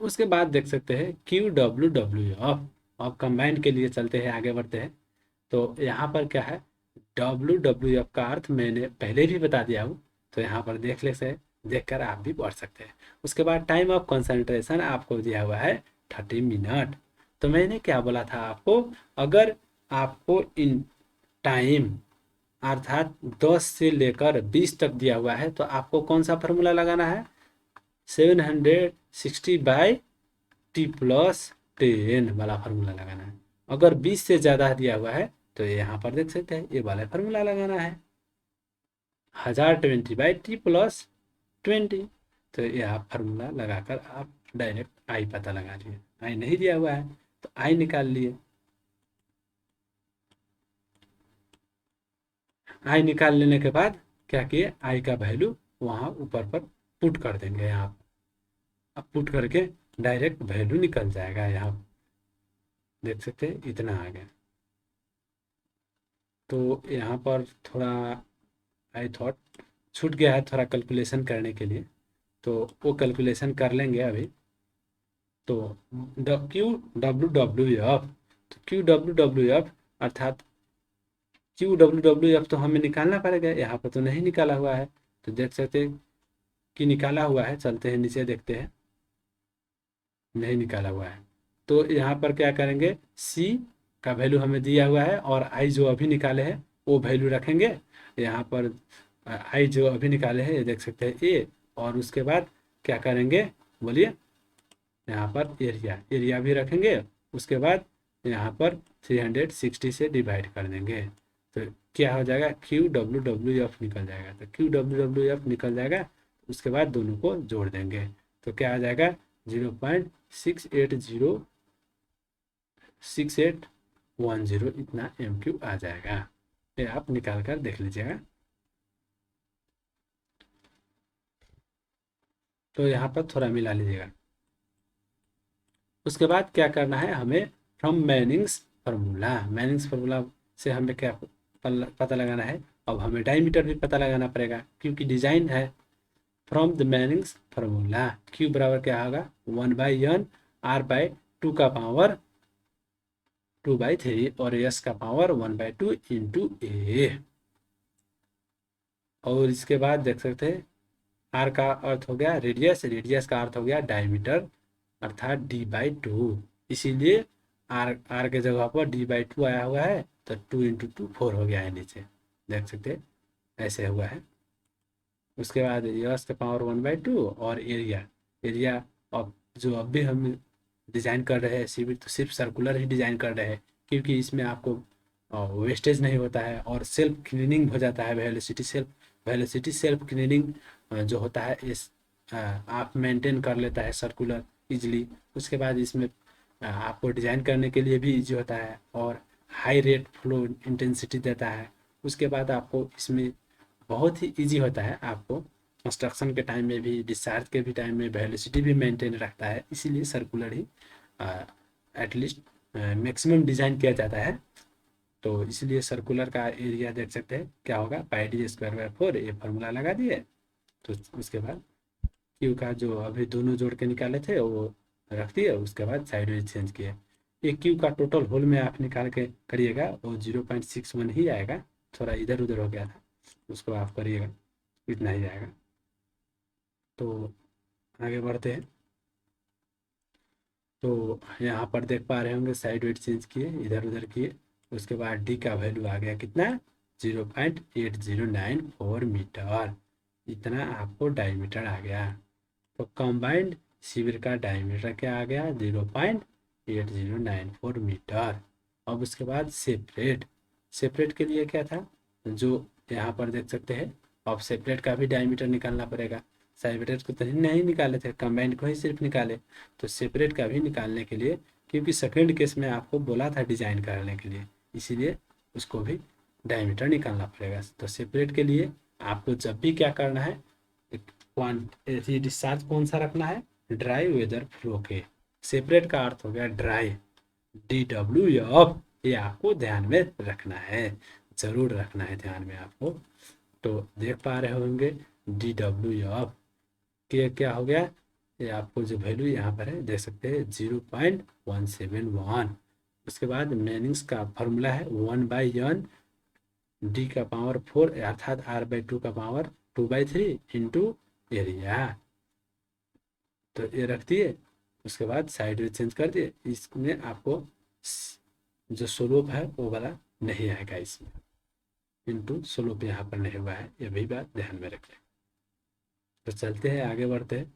उसके बाद देख सकते हैं QWWF। अब कंबाइन के लिए चलते हैं, आगे बढ़ते हैं। तो यहाँ पर क्या है, WWF का अर्थ मैंने पहले भी बता दिया हूँ, तो यहाँ पर देख ले से देख कर आप भी पढ़ सकते हैं। उसके बाद टाइम ऑफ कंसंट्रेशन आपको दिया हुआ है 30 मिनट। तो मैंने क्या बोला था आपको, अगर आपको इन टाइम अर्थात 10 से लेकर 20 तक दिया हुआ है तो आपको कौन सा फार्मूला लगाना है, 760/T+10 वाला फार्मूला लगाना है। अगर 20 से ज़्यादा दिया हुआ है तो यहाँ पर देख सकते हैं ये वाला फार्मूला लगाना है, 1020/T+20। तो यह फार्मूला लगाकर आप डायरेक्ट आई पता लगा लिए। आई नहीं दिया हुआ है तो आई निकाल लिए। आई निकाल लेने के बाद क्या किए, आई का वैल्यू वहाँ ऊपर पर पुट कर देंगे। यहाँ अब पुट करके डायरेक्ट वैल्यू निकल जाएगा। यहाँ देख सकते हैं इतना आ गया। तो यहाँ पर थोड़ा आई थॉट छूट गया है थोड़ा कैलकुलेशन करने के लिए, तो वो कैलकुलेशन कर लेंगे अभी। तो QWWF, तो QWWF अर्थात QWWF तो हमें निकालना पड़ेगा, यहाँ पर तो नहीं निकाला हुआ है। तो देख सकते हैं कि निकाला हुआ है, चलते हैं नीचे देखते हैं, नहीं निकाला हुआ है। तो यहाँ पर क्या करेंगे, C का वैल्यू हमें दिया हुआ है और I जो अभी निकाले हैं वो वैल्यू रखेंगे। यहाँ पर I जो अभी निकाले हैं ये देख सकते हैं A, और उसके बाद क्या करेंगे बोलिए, यहाँ पर एरिया भी रखेंगे। उसके बाद यहाँ पर 360 से डिवाइड कर देंगे तो क्या हो जाएगा, QWWF निकल जाएगा। तो QWWF निकल जाएगा, उसके बाद दोनों को जोड़ देंगे तो क्या आ जाएगा 0.6810 इतना MQ आ जाएगा। ये आप निकाल कर देख लीजिएगा। तो यहाँ पर थोड़ा मिला लीजिएगा। उसके बाद क्या करना है हमें, फ्रॉम मैनिंग्स फार्मूला से हमें क्या पता लगाना है। अब हमें डायमीटर भी पता लगाना पड़ेगा क्योंकि डिजाइन है। From the Manning's formula Q बराबर क्या होगा, 1/n R/2 का पावर 2/3 और S का पावर 1/2 इंटू A। और इसके बाद देख सकते हैं R का अर्थ हो गया रेडियस का अर्थ हो गया डायमीटर अर्थात D/2। इसीलिए R के जगह पर D/2 आया हुआ है, तो 2 × 2 4 हो गया है नीचे, देख सकते हैं ऐसे हुआ है। उसके बाद यस का पावर 1/2 और एरिया अब जो अब भी हम डिज़ाइन कर रहे हैं सिविल तो सिर्फ सर्कुलर ही डिज़ाइन कर रहे हैं क्योंकि इसमें आपको वेस्टेज नहीं होता है और सेल्फ क्लीनिंग हो जाता है। वेलोसिटी सेल्फ क्लीनिंग जो होता है इस आप मेंटेन कर लेता है सर्कुलर इजीली। उसके बाद इसमें आपको डिज़ाइन करने के लिए भी इजी होता है और हाई रेट फ्लो इंटेंसिटी देता है। उसके बाद आपको इसमें बहुत ही इजी होता है, आपको कंस्ट्रक्शन के टाइम में भी डिस्चार्ज के भी टाइम में वेलोसिटी भी मेंटेन रखता है, इसीलिए सर्कुलर ही एटलीस्ट मैक्सिमम डिज़ाइन किया जाता है। तो इसलिए सर्कुलर का एरिया देख सकते हैं क्या होगा, पाई डी स्क्वायर बाय 4, ये फार्मूला लगा दिए। तो उसके बाद क्यू का जो अभी दोनों जोड़ के निकाले थे वो रख दिए, उसके बाद साइड में चेंज किए। ये क्यू का टोटल होल में आप निकाल के करिएगा वो 0.61 ही आएगा, थोड़ा इधर उधर हो गया था, उसको आप करिएगा इतना ही आएगा। तो आगे बढ़ते हैं। तो यहाँ पर देख पा रहे होंगे साइड वेट चेंज किए, इधर उधर किए, उसके बाद डी का वैल्यू आ गया कितना, 0.8094 मीटर, इतना आपको डायमीटर आ गया। तो कंबाइंड शिविर का डायमीटर क्या आ गया, 0.8094 मीटर। अब उसके बाद सेपरेट, सेपरेट के लिए क्या था, जो यहाँ पर देख सकते हैं, अब सेपरेट का भी डायमीटर निकालना पड़ेगा। सेपरेट को तो नहीं निकाले थे, कंबाइंड को ही सिर्फ निकाले। तो सेपरेट का भी निकालने के लिए, क्योंकि सेकेंड केस में आपको बोला था डिजाइन करने के लिए, इसीलिए उसको भी डायमीटर निकालना पड़ेगा। तो सेपरेट के लिए आपको जब भी क्या करना है, डिस्चार्ज कौन सा रखना है, ड्राई वेदर फ्लो के। सेपरेट का अर्थ हो गया ड्राई, DWF, ये आपको ध्यान में रखना है, जरूर रखना है ध्यान में आपको। तो देख पा रहे होंगे DWF के क्या हो गया, ये आपको जो वैल्यू यहाँ पर है देख सकते हैं 0.171। उसके बाद मैनिंग्स का फॉर्मूला है 1/n डी का पावर 4 अर्थात r/2 का पावर 2/3 इंटू एरिया। तो ये रख दिए, उसके बाद साइड में चेंज कर दिए। इसमें आपको जो स्लोप है वो वाला नहीं आएगा इसमें, इंटू स्लोप यहाँ पर नहीं हुआ है, ये भी बात ध्यान में रखें। तो चलते हैं आगे बढ़ते हैं।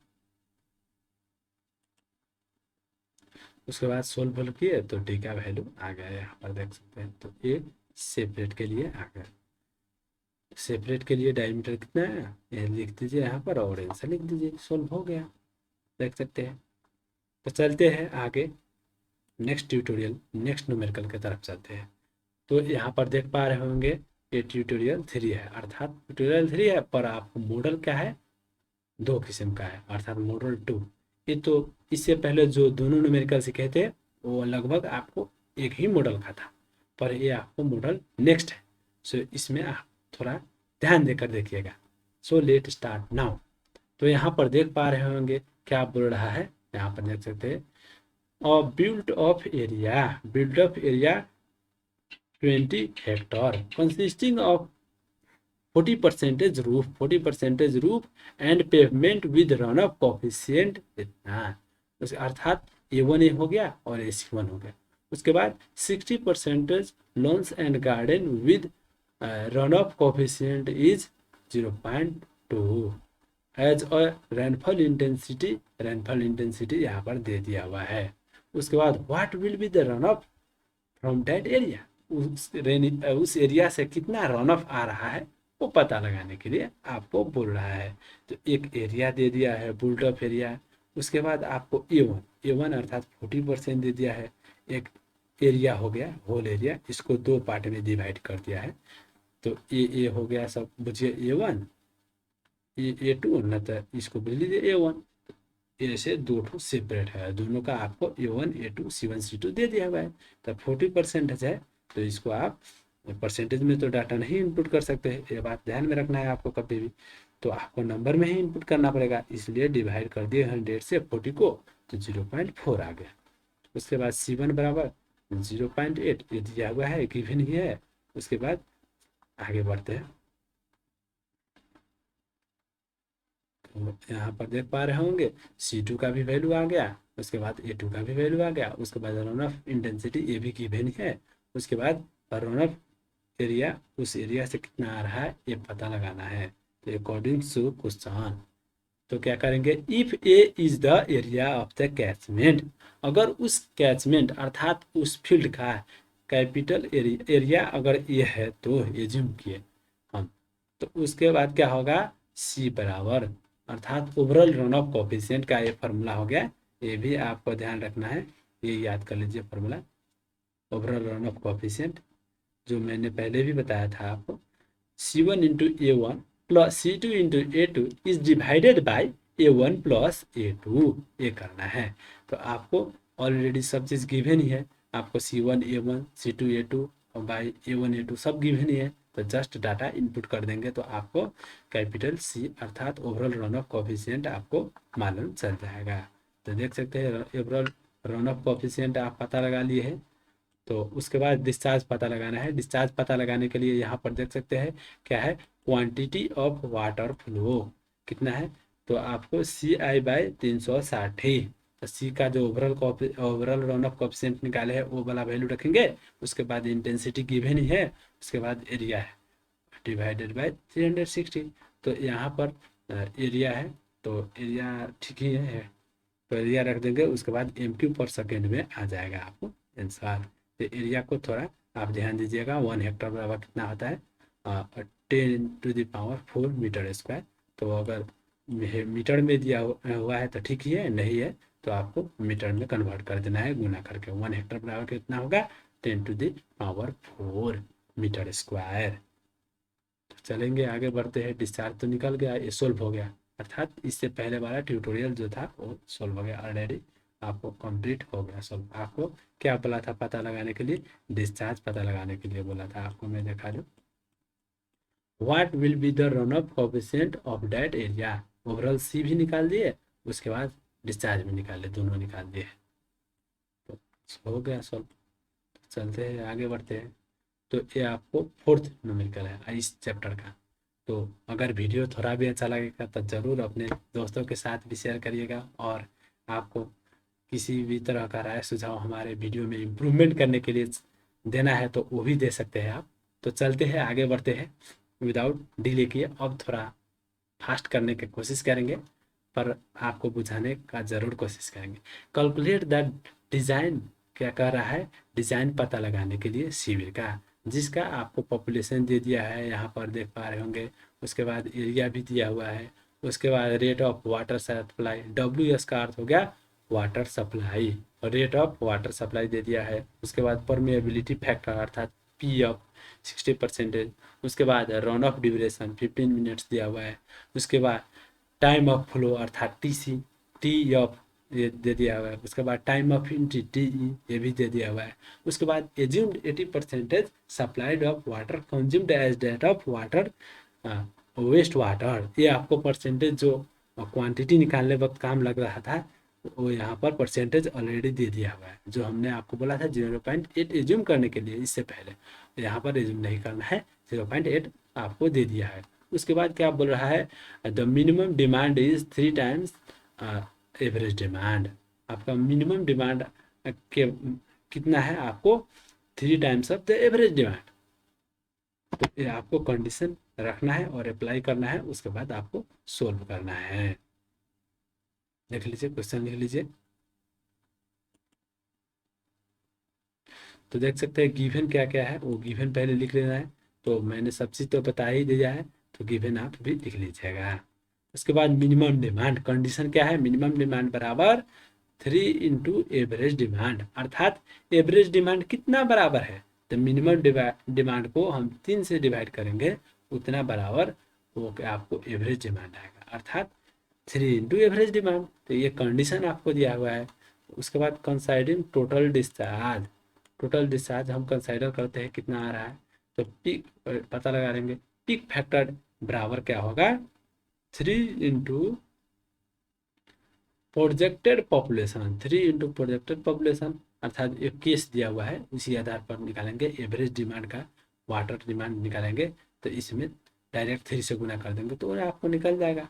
उसके बाद सोल्व किए तो डी का वैल्यू आ गया, यहाँ पर देख सकते हैं। तो ये सेपरेट के लिए आ गया। सेपरेट के लिए डायमीटर कितना है ये लिख दीजिए यहाँ पर और आंसर लिख दीजिए, सोल्व हो गया, देख सकते हैं। तो चलते हैं आगे नेक्स्ट ट्यूटोरियल, नेक्स्ट न्यूमेरिकल की तरफ चलते हैं। तो यहाँ पर देख पा रहे होंगे ये ट्यूटोरियल 3 है, अर्थात ट्यूटोरियल 3 है पर आपको मॉडल क्या है, 2 किस्म का है, अर्थात मॉडल 2। ये तो इससे पहले जो दोनों न्यूमेरिकल सीखे थे वो लगभग आपको एक ही मॉडल का था, पर ये आपको मॉडल नेक्स्ट है। सो इसमें आप थोड़ा ध्यान देकर देखिएगा। So let start now. तो यहाँ पर देख पा रहे होंगे क्या बोल रहा है, यहाँ पर देख सकते हैं build of area, build of area 20 Hector consisting of 40% roof, 40% roof and pavement with run off coefficient इतना, अर्थात A1 हो गया और AC1 हो गया। उसके बाद 60% lawns and garden with run off coefficient is 0.2 as a rainfall intensity, rainfall intensity यहाँ पर दे दिया हुआ है। उसके बाद what will be the run off from that area, उस एरिया से कितना रन ऑफ आ रहा है वो पता लगाने के लिए आपको बोल रहा है। तो एक एरिया दे दिया है, बुल्ट ऑफ एरिया। उसके बाद आपको A1 अर्थात 40% दे दिया है। एक एरिया हो गया होल एरिया, इसको 2 पार्ट में डिवाइड कर दिया है। तो ए हो गया सब बुझिए A1, A2 न तो इसको बोल लीजिए A1। ए से 2 सेपरेट है, दोनों का आपको A1 A2 C1 C2 दे दिया हुआ है। तो 40% है तो इसको आप परसेंटेज में तो डाटा नहीं इनपुट कर सकते हैं, ये बात ध्यान में रखना है आपको कभी भी। तो आपको नंबर में ही इनपुट करना पड़ेगा, इसलिए डिवाइड कर दिए 100 से 40 को, तो 0.4 आ गया। उसके बाद C1 बराबर 0.8, ये दिया हुआ है, गिवन ही है। उसके बाद आगे बढ़ते हैं। तो यहाँ पर देख पा रहे होंगे C2 का भी वैल्यू आ गया, उसके बाद A2 का भी वैल्यू आ गया। उसके बाद रन ऑफ इंटेंसिटी ये भी गिवन है। उसके बाद रन ऑफ एरिया, उस एरिया से कितना आ रहा है ये पता लगाना है। तो अकॉर्डिंग टू क्वेश्चन तो क्या करेंगे, if A is the area of the catchment, अगर उस कैचमेंट अर्थात उस फील्ड का कैपिटल एरिया अगर ये है तो एज्यूम किए हम, तो उसके बाद क्या होगा, सी बराबर अर्थात ओवरऑल रन ऑफ कोफिशिएंट का ये फार्मूला हो गया। ये भी आपको ध्यान रखना है, ये याद कर लीजिए formula overall run off coefficient, जो मैंने पहले भी बताया था आपको। C1 into A1 plus C2 into A2 is divided by A1 plus A2, ये करना है। तो आपको ऑलरेडी सब चीज़ गिवन ही है, आपको C1 A1 C2 A2 और बाई A1 A2 सब गिवन ही है, तो जस्ट डाटा इनपुट कर देंगे तो आपको कैपिटल C अर्थात ओवरऑल रन ऑफ कोफिशिएंट आपको मालूम चल जाएगा। तो देख सकते हैं ओवरऑल रन ऑफ कोफिशिएंट आप पता लगा लिए हैं। तो उसके बाद डिस्चार्ज पता लगाना है। डिस्चार्ज पता लगाने के लिए यहाँ पर देख सकते हैं क्या है, क्वांटिटी ऑफ वाटर फ्लो कितना है, तो आपको CI/360 ही, तो सी का जो ओवरऑल रन ऑफ कोफिशिएंट निकाले हैं वो वाला वैल्यू रखेंगे। उसके बाद इंटेंसिटी गिवन ही है, उसके बाद एरिया है डिवाइडेड बाय 360। तो यहाँ पर एरिया है, तो एरिया ठीक ही है, तो एरिया रख देंगे। उसके बाद MQ/सेकेंड में आ जाएगा आपको आंसर। तो एरिया को थोड़ा आप ध्यान दीजिएगा, 1 हेक्टर बराबर कितना होता है, 10⁴ मीटर स्क्वायर। तो अगर मीटर में दिया हुआ है तो ठीक ही है, नहीं है तो आपको मीटर में कन्वर्ट कर देना है गुना करके। 1 हेक्टर बराबर कितना होगा, 10⁴ मीटर स्क्वायर। तो चलेंगे आगे बढ़ते हैं। डिस्चार्ज तो निकल गया, ये सोल्व हो गया, अर्थात इससे पहले वाला ट्यूटोरियल जो था वो सोल्व हो गया ऑलरेडी, आपको कंप्लीट हो गया सोल्व। आपको क्या बोला था पता लगाने के लिए, डिस्चार्ज पता लगाने के लिए बोला था आपको, मैं दिखा दूँ। What will be the run off coefficient of that area, overall C भी निकाल दिए, उसके बाद डिस्चार्ज भी निकाल लिए, दोनों निकाल दिए, तो हो गया सॉल्व। चलते हैं आगे बढ़ते हैं। तो ये आपको 4th न्यूमेरिकल है इस चैप्टर का। तो अगर वीडियो थोड़ा भी अच्छा लगेगा तो ज़रूर अपने दोस्तों के साथ भी शेयर करिएगा, और आपको किसी भी तरह का राय सुझाव हमारे वीडियो में इम्प्रूवमेंट करने के लिए देना है तो वो भी दे सकते हैं आप। तो चलते हैं आगे बढ़ते हैं विदाउट डिले किए। अब थोड़ा फास्ट करने की कोशिश करेंगे, पर आपको बुझाने का ज़रूर कोशिश करेंगे। कैलकुलेट द डिज़ाइन, क्या कह रहा है, डिज़ाइन पता लगाने के लिए शिविर का, जिसका आपको पॉपुलेशन दे दिया है, यहाँ पर देख पा रहे होंगे। उसके बाद एरिया भी दिया हुआ है। उसके बाद rate of water supply, WS का अर्थ हो गया वाटर सप्लाई, और रेट ऑफ वाटर सप्लाई दे दिया है। उसके बाद परमेबिलिटी फैक्टर अर्थात P ऑफ 60%। उसके बाद रन ऑफ ड्यूरेशन 15 मिनट्स दिया हुआ है। उसके बाद टाइम ऑफ फ्लो अर्थात TC, टी ऑफ ये दे दिया हुआ है। उसके बाद टाइम ऑफ एंट्री TE ये भी दे दिया हुआ है। उसके बाद assumed 80% supplied of water consumed as date of water waste water, ये आपको परसेंटेज जो क्वांटिटी निकालने वक्त काम लग रहा था वो यहाँ पर परसेंटेज ऑलरेडी दे दिया हुआ है, जो हमने आपको बोला था 0.8 एज्यूम करने के लिए इससे पहले, यहाँ पर एज्यूम नहीं करना है, 0.8 आपको दे दिया है। उसके बाद क्या बोल रहा है, the minimum demand is 3 times average demand, आपका मिनिमम डिमांड के कितना है, आपको 3 times of the average demand. तो ये आपको कंडीशन रखना है और अप्लाई करना है, उसके बाद आपको सोल्व करना है। देख लीजिए क्वेश्चन लिख लीजिए। तो देख सकते हैं गिवन क्या क्या है, वो गिवन पहले लिख लेना है। तो मैंने सब चीज़ तो बता ही दिया है, तो गिवन आप भी लिख लीजिएगा। उसके बाद मिनिमम डिमांड, कंडीशन क्या है, मिनिमम डिमांड बराबर 3 इंटू एवरेज डिमांड, अर्थात एवरेज डिमांड कितना बराबर है, तो मिनिमम डिमांड को हम 3 से डिवाइड करेंगे, उतना बराबर वो आपको एवरेज डिमांड आएगा, अर्थात 3 इंटू एवरेज डिमांड। तो ये कंडीशन आपको दिया हुआ है। उसके बाद कंसाइडिंग टोटल डिस्चार्ज, टोटल डिस्चार्ज हम कंसाइडर करते हैं कितना आ रहा है, तो पीक पता लगा लेंगे। पीक फैक्टर बराबर क्या होगा, 3 into projected population, 3 into projected population, अर्थात एक केस दिया हुआ है उसी आधार पर निकालेंगे एवरेज डिमांड का, वाटर डिमांड निकालेंगे, तो इसमें डायरेक्ट 3 से गुना कर देंगे तो आपको निकल जाएगा।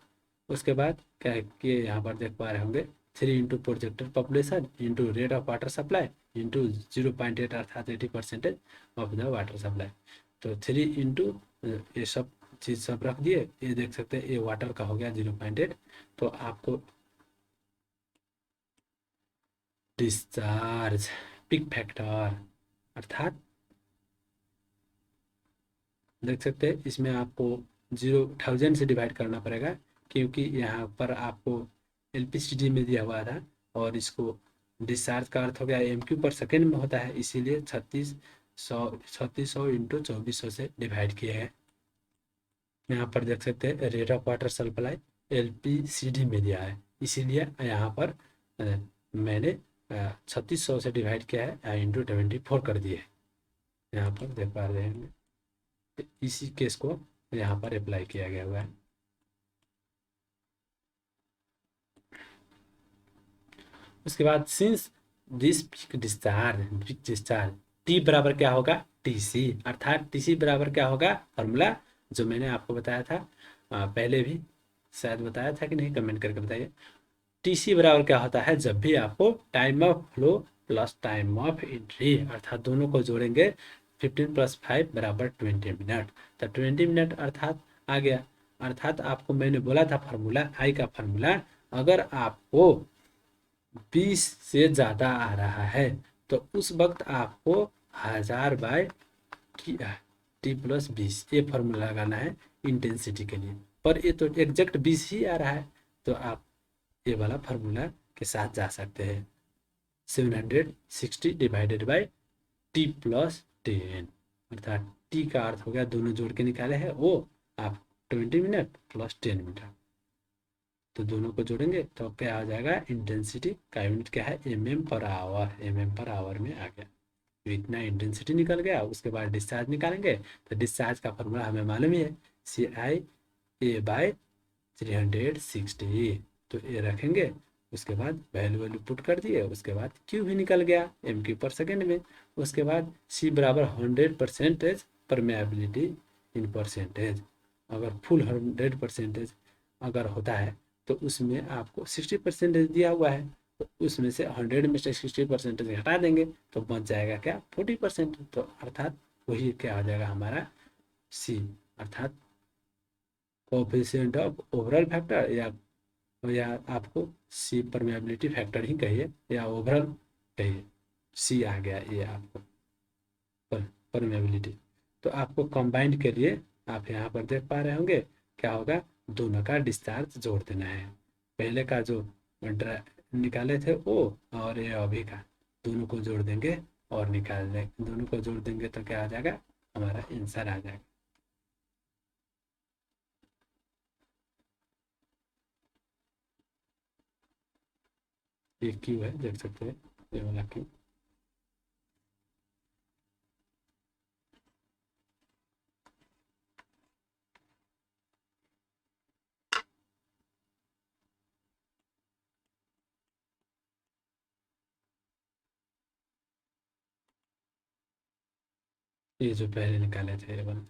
उसके बाद क्या है कि यहाँ पर देख पा रहे होंगे 3 into projected population into rate of water supply into 0.8 अर्थात 80% ऑफ द वाटर सप्लाई। तो 3 इंटू ये सब चीज़ सब रख दिए, ये देख सकते हैं ये वाटर का हो गया 0.8। तो आपको डिस्चार्ज पिक फैक्टर अर्थात देख सकते हैं इसमें आपको 0,000 से डिवाइड करना पड़ेगा, क्योंकि यहाँ पर आपको LPCD में दिया हुआ था, और इसको डिस्चार्ज का अर्थ हो गया MQ/सेकेंड में होता है, इसीलिए 3600 इंटू 2400 से डिवाइड किए हैं। यहाँ पर देख सकते हैं rate of water supply LPCD में दिया है, इसीलिए यहाँ पर मैंने 3600 से डिवाइड किया है इंटू 24 कर दिए है। यहाँ पर देख पा रहे हैं, इसी केस को यहाँ पर अप्लाई किया गया हुआ है। उसके बाद सिंस दिस डिस्चार्ज टी बराबर क्या होगा, टी सी, अर्थात टी सी बराबर क्या होगा, फॉर्मूला जो मैंने आपको बताया था, पहले भी शायद बताया था कि नहीं, कमेंट करके बताइए। टी सी बराबर क्या होता है, जब भी आपको time of flow plus time of entry, अर्थात दोनों को जोड़ेंगे 15 + 5 बराबर 20 मिनट। तो 20 मिनट अर्थात आ गया। अर्थात आपको मैंने बोला था फार्मूला, आई का फार्मूला, अगर आपको 20 से ज़्यादा आ रहा है तो उस वक्त आपको 1000 टी +20 ये फार्मूला लगाना है इंटेंसिटी के लिए। पर ये तो एग्जैक्ट 20 ही आ रहा है, तो आप ये वाला फार्मूला के साथ जा सकते हैं। 760 डिवाइडेड बाई T+10, अर्थात टी का अर्थ हो गया, दोनों जोड़ के निकाले हैं वो आप 20 मिनट प्लस 10 मिनट, तो दोनों को जोड़ेंगे तो क्या आ जाएगा, इंटेंसिटी का यूनिट क्या है, mm/आवर, mm/आवर में आ गया। तो इतना इंटेंसिटी निकल गया। उसके बाद डिस्चार्ज निकालेंगे, तो डिस्चार्ज का फॉर्मूला हमें मालूम ही है, CI/A/360, तो ये रखेंगे। उसके बाद वैल्यू पुट कर दिए, उसके बाद क्यू भी निकल गया m³ में। उसके बाद C बराबर 100% परमेबिलिटी इन परसेंटेज, अगर फुल 100% अगर होता है तो उसमें आपको 60% दिया हुआ है, तो उसमें से 100 में से 60% हटा देंगे तो बच जाएगा क्या, 40%। तो अर्थात वही क्या हो जाएगा हमारा सी, अर्थात कोएफिशिएंट ऑफ ओवरऑल फैक्टर, या आपको सी परमेबिलिटी फैक्टर ही कहिए या ओवरऑल कहिए, सी आ गया ये आपको परमेबिलिटी। तो आपको कंबाइंड के लिए आप यहाँ पर देख पा रहे होंगे क्या होगा, दोनों का डिस्चार्ज जोड़ देना है। पहले का जो निकाले थे वो और ये अभी का, दोनों को जोड़ देंगे और निकाल देंगे, दोनों को जोड़ देंगे तो क्या आ जाएगा, हमारा आंसर आ जाएगा। ये क्यू है, देख सकते हैं ये वाला क्यू। ये जो पहले निकाले थे ये वाला।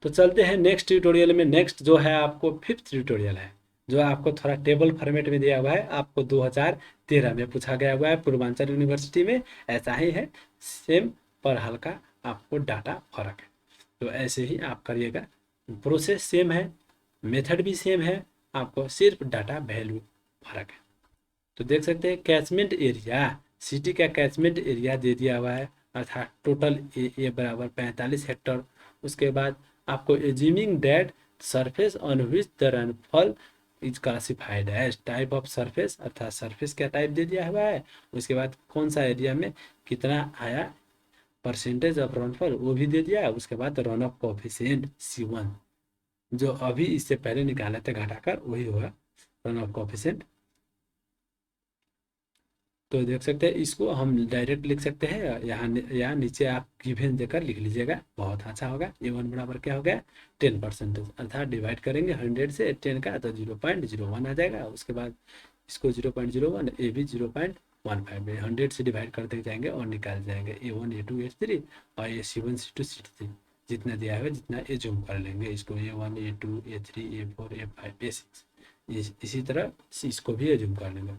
तो चलते हैं नेक्स्ट ट्यूटोरियल में। नेक्स्ट जो है आपको 5th ट्यूटोरियल है, जो आपको थोड़ा टेबल फॉर्मेट में दिया हुआ है, आपको 2013 में पूछा गया हुआ है पूर्वांचल यूनिवर्सिटी में, ऐसा ही है सेम, पर हल्का आपको डाटा फर्क है। तो ऐसे ही आप करिएगा, प्रोसेस सेम है, मेथड भी सेम है, आपको सिर्फ डाटा वैल्यू फर्क है। तो देख सकते हैं कैचमेंट एरिया, सिटी का कैचमेंट एरिया दे दिया हुआ है, अर्थात टोटल ए बराबर 45 हेक्टर। उसके बाद आपको assuming that surface on which the rainfall is classified as type of surface, अर्थात सरफेस का टाइप दे दिया हुआ है। उसके बाद कौन सा एरिया में कितना आया, परसेंटेज ऑफ रेनफॉल वो भी दे दिया है। उसके बाद रन ऑफ कोफिशिएंट C1, जो अभी इससे पहले निकाले थे घटाकर वही होगा रन ऑफ कोफिशिएंट। तो देख सकते हैं, इसको हम डायरेक्ट लिख सकते हैं, यहाँ नीचे आप गिवन देकर लिख लीजिएगा, बहुत अच्छा होगा। A1 बराबर क्या हो गया, 10%, अर्थात डिवाइड करेंगे 100 से 10 का तो 0.01 आ जाएगा। उसके बाद इसको 0.01, ए भी 0.15, 100 से डिवाइड करते जाएंगे और निकाल जाएंगे A1 A2 A3 और ये C1 C2 C3 जितना दिया है जितना ये जूम कर लेंगे, इसको A1 A2 A3 A4 A5 A6, इसी तरह इसको भी जूम कर लेंगे।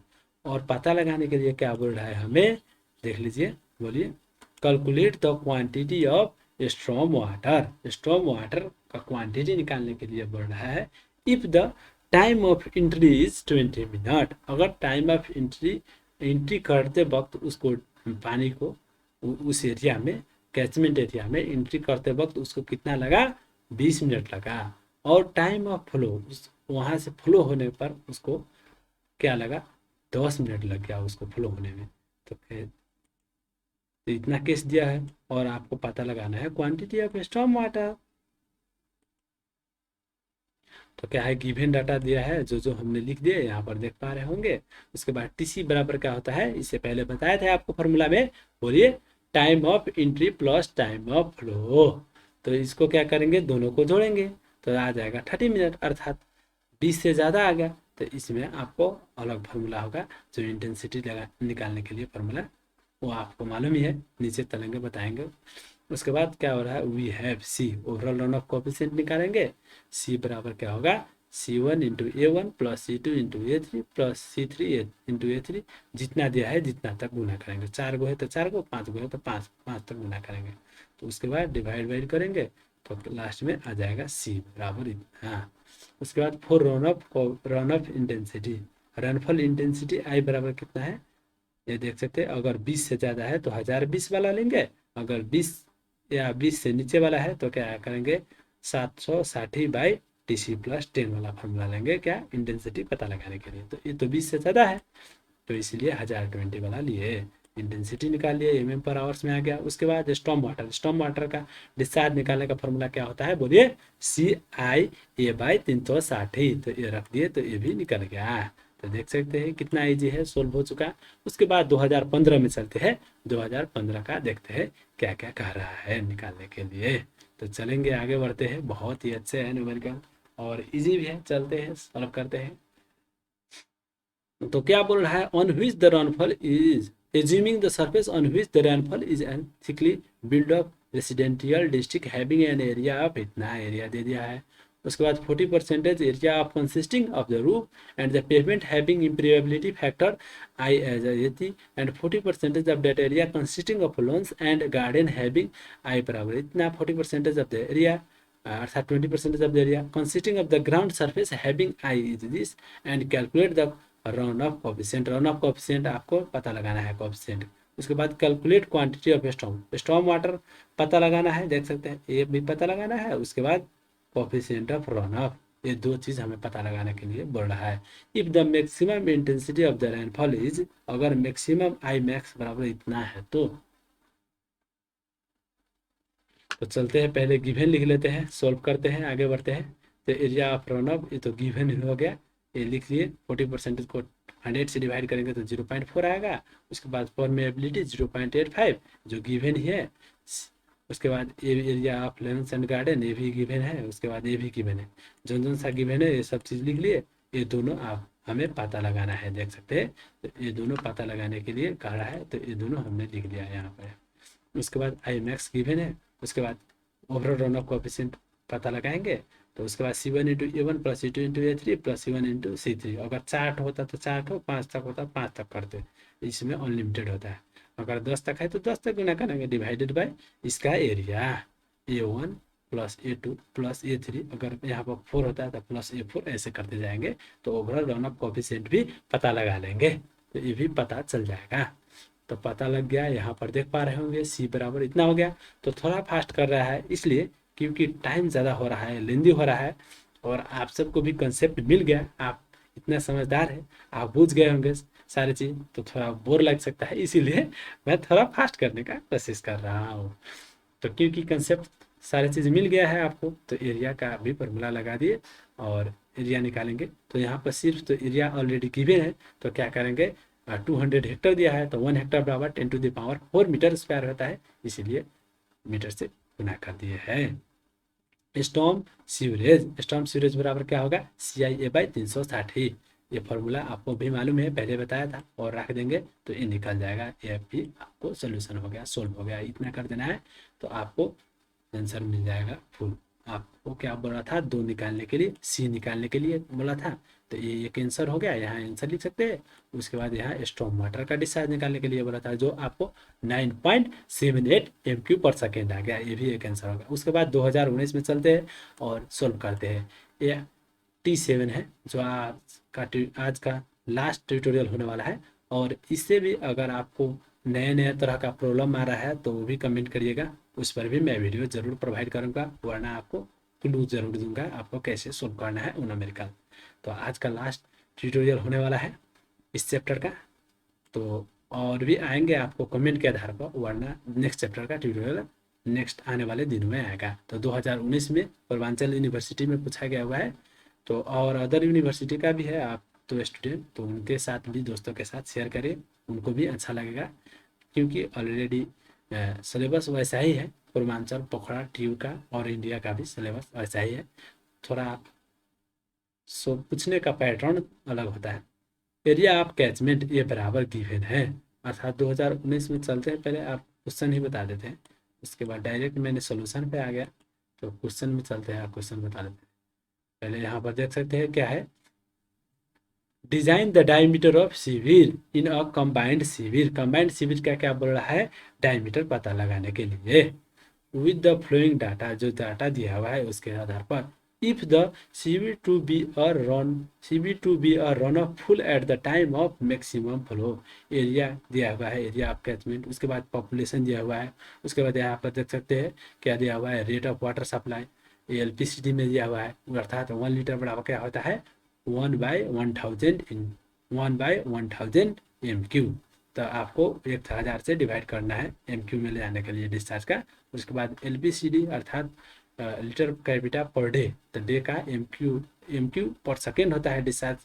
और पता लगाने के लिए क्या बोल रहा है हमें, देख लीजिए, बोलिए, calculate the quantity of storm water, storm water का क्वांटिटी निकालने के लिए बोल रहा है। If the time of entry is 20 minute, अगर टाइम ऑफ एंट्री करते वक्त उसको पानी को उस एरिया में, कैचमेंट एरिया में एंट्री करते वक्त उसको कितना लगा, 20 मिनट लगा, और टाइम ऑफ फ्लो वहाँ से फ्लो होने पर उसको क्या लगा, 10 मिनट लग गया उसको फ्लो होने में। तो तो इतना केस दिया है और आपको पता लगाना है क्वांटिटी ऑफ स्टॉर्म वाटर। तो क्या है, गिवन डाटा दिया है जो जो हमने लिख दिए, यहाँ पर देख पा रहे होंगे। उसके बाद टीसी बराबर क्या होता है, इससे पहले बताए थे आपको फॉर्मूला में, बोलिए time of entry plus time of flow. तो इसको क्या करेंगे, दोनों को जोड़ेंगे तो आ जाएगा 30 मिनट, अर्थात 20 से ज़्यादा आ गया। तो इसमें आपको अलग फार्मूला होगा, जो इंटेंसिटी लगा निकालने के लिए फार्मूला, वो आपको मालूम ही है, नीचे तलेंगे बताएंगे। उसके बाद क्या हो रहा है, we have C, overall run off coefficient निकालेंगे। सी बराबर क्या होगा, C1 into A1 plus C2 into A3 plus C3 into A3, जितना दिया है जितना तक गुना करेंगे। 4 गो है तो 4 गो, 5 गो है तो 5 5 तक गुना करेंगे। तो उसके बाद डिवाइड करेंगे तो लास्ट में आ जाएगा C बराबर इतना। हाँ, उसके बाद for run off intensity, rainfall intensity i बराबर कितना है, ये देख सकते हैं। अगर 20 से ज़्यादा है तो 1020 वाला लेंगे, अगर 20 या 20 से नीचे वाला है तो क्या करेंगे, 760/TC प्लस 10 वाला फॉर्मूला लेंगे, क्या इंटेंसिटी पता लगाने के लिए। तो ये तो 20 से ज़्यादा है, तो इसलिए 1020 वाला लिए, इंटेंसिटी निकाल लिए, mm/आवर्स में आ गया। उसके बाद स्टॉर्म वाटर का डिस्चार्ज निकालने का फॉर्मूला क्या होता है, बोलिए CIA/360। तो ये रख दिए तो ये भी निकल गया। तो देख सकते हैं कितना इजी है, सोल्व हो चुका। उसके बाद 2015 में चलते हैं, 2015 का देखते हैं क्या क्या कह रहा है निकालने के लिए। तो चलेंगे, आगे बढ़ते हैं, बहुत ही अच्छे है न्यूमेरिकल और इजी भी है, चलते हैं सॉल्व करते हैं। तो क्या बोल रहा है, on which the rainfall is, assuming the surface on which the rainfall is an thickly build up residential district having an area of, इतना एरिया दे दिया है। उसके बाद 40% area of consisting of the roof and the pavement having impermeability factor i as eighty, and 40% of that area consisting of lawns and garden having i बराबर इतना। 40% of the area, अर्थात 20% of the area consisting of the ground surface having I is this, and calculate the run off coefficient. Run off coefficient आपको पता लगाना है, coefficient. उसके बाद calculate quantity of storm water पता लगाना है, देख सकते हैं ये भी पता लगाना है। उसके बाद कोफिशिएंट ऑफ रन ऑफ, ये दो चीज़ हमें पता लगाने के लिए बोल रहा है। If the maximum intensity of the rainfall is, अगर मैक्सिमम आई मैक्स बराबर इतना है तो चलते हैं, पहले गिवन लिख लेते हैं, सोल्व करते हैं, आगे बढ़ते हैं। तो एरिया ऑफ रन ऑफ, ये तो गिवन हो गया, ये लिख लिए। 40% को 100 से डिवाइड करेंगे तो 0.4 आएगा। उसके बाद परमेबिलिटी 0.85 जो गिवन ही है। उसके बाद ये area of lawns and garden, ये भी गिवन है। उसके बाद ये भी गिवन है, जो सा गिवन है ये सब चीज़ लिख लिए। ये दोनों आप हमें पता लगाना है, देख सकते हैं। तो ये दोनों पता लगाने के लिए कह रहा है, तो ये दोनों हमने लिख लिया यहाँ पर। उसके बाद आई मैक्स गिवन है। उसके बाद ओवरऑल रन ऑफ कोफिशिएंट पता लगाएंगे। तो उसके बाद C1 into A1 plus C2 into A3 plus C1 into C3। अगर 4 होता तो 4, 5 तक होता 5 तक करते, इसमें अनलिमिटेड होता है। अगर 10 तक है तो 10 तक गुना करेंगे, डिवाइडेड बाय इसका area A1 plus A2 plus A3। अगर यहाँ पर 4 होता है तो प्लस A4, ऐसे करते जाएंगे तो ओवरऑल रन ऑफ कोफिशिएंट भी पता लगा लेंगे, तो ये भी पता चल जाएगा। तो पता लग गया, यहाँ पर देख पा रहे होंगे C बराबर इतना हो गया। तो थोड़ा फास्ट कर रहा है इसलिए क्योंकि टाइम ज़्यादा हो रहा है, लेंदी हो रहा है, और आप सबको भी कंसेप्ट मिल गया, आप इतना समझदार है, आप बुझ गए होंगे सारी चीज़, तो थोड़ा बोर लग सकता है, इसीलिए मैं थोड़ा फास्ट करने का कोशिश कर रहा हूँ। तो क्योंकि कंसेप्ट सारी चीज़ मिल गया है आपको, तो एरिया का भी फॉर्मूला लगा दिए और एरिया निकालेंगे। तो यहाँ पर सिर्फ तो एरिया ऑलरेडी गिवन है, तो क्या करेंगे, 200 हेक्टर दिया है, तो 1 हेक्टर बराबर 10⁴ मीटर स्क्वायर होता है, इसीलिए मीटर से गुना कर दिए हैं। स्टॉर्म सीवरेज बराबर क्या होगा, CIA/360। ये फॉर्मूला आपको भी मालूम है, पहले बताया था, और रख देंगे तो ये निकल जाएगा। ये भी आपको सोल्यूशन हो गया, सोल्व हो गया। इतना कर देना है तो आपको आंसर मिल जाएगा फुल। आपको क्या बोला था, 2 निकालने के लिए, C निकालने के लिए बोला था, तो ये एक आंसर हो गया, यहाँ आंसर लिख सकते हैं। उसके बाद यहाँ स्टॉर्म वाटर का डिस्चार्ज निकालने के लिए बोला था, जो आपको 9.78 MQ/सेकेंड आ गया, ये भी एक आंसर होगा। उसके बाद 2019 में चलते हैं और सोल्व करते हैं। ये T7 है, जो आज का लास्ट ट्यूटोरियल होने वाला है। और इससे भी अगर आपको नए नए तरह का प्रॉब्लम आ रहा है तो वो भी कमेंट करिएगा, उस पर भी मैं वीडियो ज़रूर प्रोवाइड करूँगा, वरना आपको क्लू ज़रूर दूंगा आपको कैसे सोल्व करना है न्यूमेरिकल। तो आज का लास्ट ट्यूटोरियल होने वाला है इस चैप्टर का, तो और भी आएंगे आपको कमेंट के आधार पर, वरना नेक्स्ट चैप्टर का ट्यूटोरियल नेक्स्ट आने वाले दिनों में आएगा। तो 2019 में पूर्वांचल यूनिवर्सिटी में पूछा गया हुआ है तो और अदर यूनिवर्सिटी का भी है, आप तो स्टूडेंट, तो उनके साथ भी, दोस्तों के साथ शेयर करिए, उनको भी अच्छा लगेगा, क्योंकि ऑलरेडी सिलेबस वैसा ही है, पूर्वांचल, पोखरा, ट्यू का और इंडिया का भी सिलेबस वैसा ही है। थोड़ा सो पूछने का पैटर्न अलग होता है। एरिया ऑफ कैचमेंट ये बराबर गिवन है, अर्थात 2019 में चलते हैं, पहले आप क्वेश्चन ही बता देते हैं, उसके बाद डायरेक्ट मैंने सोल्यूशन पे आ गया, तो क्वेश्चन में चलते हैं, आप क्वेश्चन बता देते हैं। पहले यहाँ पर देख सकते हैं क्या है, डिजाइन द डायमीटर ऑफ सिविर इन अ कंबाइंड सिविर। कंबाइंड सिविर का क्या बोल रहा है, डायमीटर पता लगाने के लिए विद द फ्लोइंग डाटा, जो डाटा दिया हुआ है उसके आधार पर, if the CV to be a run off full at the time of maximum flow. Area दिया हुआ है, एरिया ऑफ कैचमेंट, उसके बाद पॉपुलेशन दिया हुआ है, उसके बाद यहाँ पर देख सकते हैं क्या दिया हुआ है, rate of water supply, LPCD में दिया हुआ है, अर्थात 1 लीटर बराबर क्या होता है, 1/1000 एम क्यू। तो आपको 1000 से डिवाइड करना है एम क्यू में ले जाने के लिए डिस्चार्ज का। उसके बाद एल बी सी डी अर्थात लीटर कैपिटा पर डे, तो डे का एम क्यू पर सेकेंड होता है डिस्चार्ज,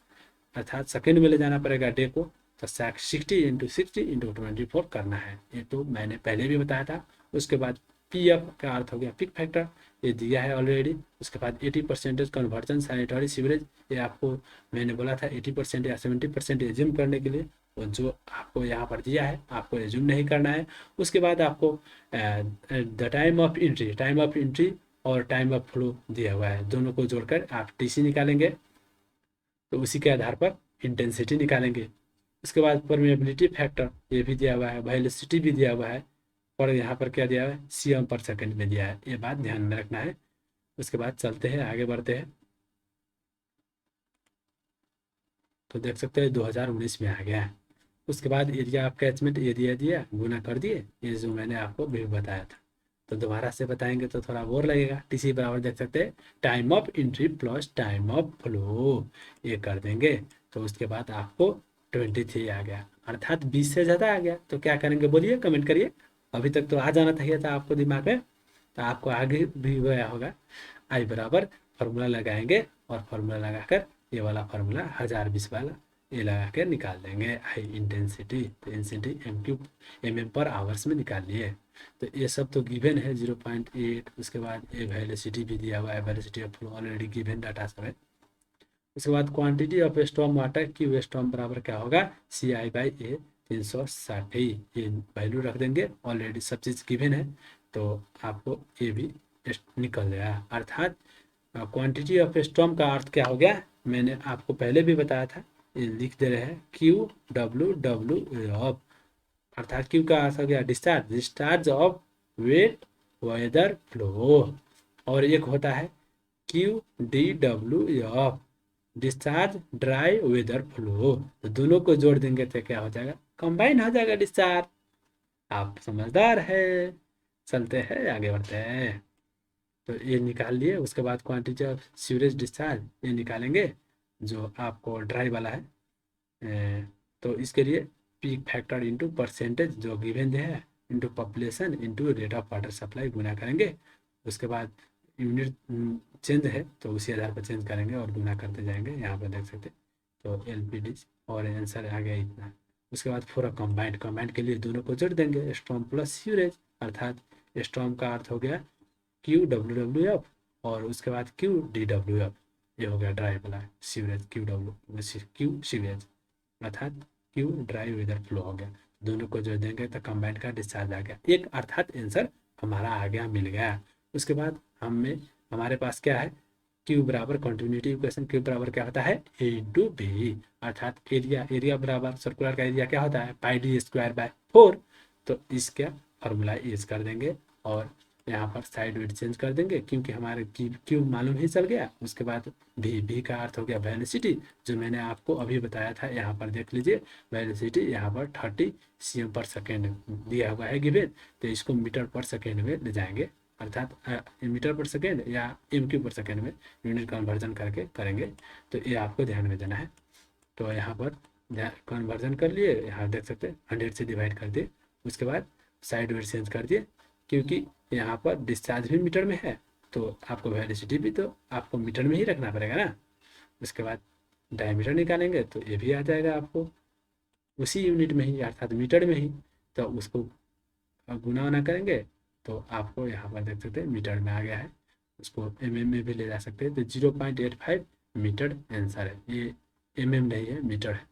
अर्थात सेकेंड में ले जाना पड़ेगा डे को, तो 60 × 60 × 24 करना है, ये तो मैंने पहले भी बताया था। उसके बाद पी एफ का अर्थ हो गया पिक फैक्टर, ये दिया है ऑलरेडी। उसके बाद 80% कन्वर्जन सैनिटरी सीवरेज, ये आपको मैंने बोला था 80% या 70% एज्यूम करने के लिए, और जो आपको यहाँ पर दिया है आपको एज्यूम नहीं करना है। उसके बाद आपको द टाइम ऑफ एंट्री और टाइम ऑफ फ्लो दिया हुआ है, दोनों को जोड़कर आप टीसी निकालेंगे, तो उसी के आधार पर इंटेंसिटी निकालेंगे। उसके बाद परमेबिलिटी फैक्टर ये भी दिया हुआ है, वेलोसिटी भी दिया हुआ है, और यहाँ पर क्या दिया हुआ है, सीएम पर सेकंड में दिया है, ये बात ध्यान में रखना है। उसके बाद चलते हैं, आगे बढ़ते हैं, तो देख सकते हैं 2019 में आ गया है। उसके बाद एरिया ऑफ कैचमेंट एरिया दिया, गुना कर दिए, ये जो मैंने आपको भी बताया था। तो दोबारा से बताएंगे तो थोड़ा बोर लगेगा। टीसी बराबर देख सकते हैं time of entry plus time of flow, ये कर देंगे, तो उसके बाद आपको 23 आ गया, अर्थात 20 से ज़्यादा आ गया। तो क्या करेंगे बोलिए, कमेंट करिए। अभी तक तो आ जाना चाहिए था आपको दिमाग में, तो आपको आगे भी गया होगा। आई बराबर फार्मूला लगाएंगे, और फार्मूला लगाकर ये वाला फार्मूला 1020 वाला ये लगा के निकाल देंगे आई इंटेंसिटी, तो intensity M cube M M पर आवर्स में निकाल लिए। तो ये सब तो गिवन है 0.8। उसके बाद ये वेलोसिटी भी दिया हुआ है, velocity of flow already given data सब है। उसके बाद क्वांटिटी ऑफ स्टॉर्म वाटर की स्टॉर्म बराबर क्या होगा, CI/A 360, ये वैल्यू रख देंगे, ऑलरेडी सब चीज़ गिवन है, तो आपको ये भी निकल गया। अर्थात क्वांटिटी ऑफ स्टॉर्म का अर्थ क्या हो गया, मैंने आपको पहले भी बताया था, ये लिख दे रहे हैं QW ऑफ, अर्थात क्यू का अर्थ हो गया discharge of wet weather flow, और एक होता है QDW of discharge dry weather flow. तो दोनों को जोड़ देंगे तो क्या हो जाएगा, कंबाइन हो जाएगा डिस्चार्ज। आप समझदार है। चलते हैं, आगे बढ़ते हैं, तो ये निकाल लिए। उसके बाद क्वांटिटी ऑफ सीवरेज डिस्चार्ज ये निकालेंगे, जो आपको ड्राई वाला है। तो इसके लिए पीक फैक्टर इंटू परसेंटेज जो गिवन है, into population into rate of water supply गुना करेंगे। उसके बाद यूनिट चेंज है तो उसी आधार पर चेंज करेंगे और गुना करते जाएंगे, यहाँ पर देख सकते। तो LPD और आंसर आ गया इतना। उसके बाद पूरा कंबाइंड के लिए दोनों को जोड़ देंगे, स्टॉर्म प्लस सीवरेज, अर्थात स्टॉर्म का अर्थ हो गया QWWF, और उसके बाद QDWF, ये हो गया ड्राई वाला सीवरेज, क्यू सीवरेज, अर्थात क्यू ड्राई वेदर फ्लो हो गया। दोनों को जोड़ देंगे तो कंबाइंड का डिस्चार्ज आ गया एक, अर्थात आंसर हमारा आ गया, मिल गया। उसके बाद हमारे पास क्या है, क्यू बराबर कंटिन्यूटी इक्वेशन, क्यू बराबर क्या होता है A × B, अर्थात एरिया बराबर सर्कुलर का एरिया क्या होता है πd²/4। तो इसका फॉर्मूला यूज कर देंगे, और यहाँ पर साइड वेट चेंज कर देंगे, क्योंकि हमारे क्यूब मालूम ही चल गया। उसके बाद भी का अर्थ हो गया वेलोसिटी, जो मैंने आपको अभी बताया था, यहाँ पर देख लीजिए वेलोसिटी यहाँ पर 30 cm/s दिया हुआ है गिवन, तो इसको मीटर पर सेकेंड में ले जाएंगे, अर्थात मीटर पर सेकेंड या MQ/s में यूनिट कन्वर्जन करके करेंगे। तो ये आपको ध्यान में देना है। तो यहाँ पर कन्वर्जन कर लिए, यहाँ देख सकते हैं 100 से डिवाइड कर दिए। उसके बाद साइड वेट चेंज कर दिए, क्योंकि यहाँ पर डिस्चार्ज भी मीटर में है, तो आपको वेलोसिटी भी तो आपको मीटर में ही रखना पड़ेगा ना। उसके बाद डायमीटर निकालेंगे तो ये भी आ जाएगा आपको उसी यूनिट में ही, अर्थात मीटर में ही। तो उसको गुना वुना करेंगे तो आपको यहाँ पर देख सकते हैं मीटर में आ गया है। उसको में भी ले जा सकते हैं। तो 0.85 मीटर आंसर है, ये नहीं है, मीटर है।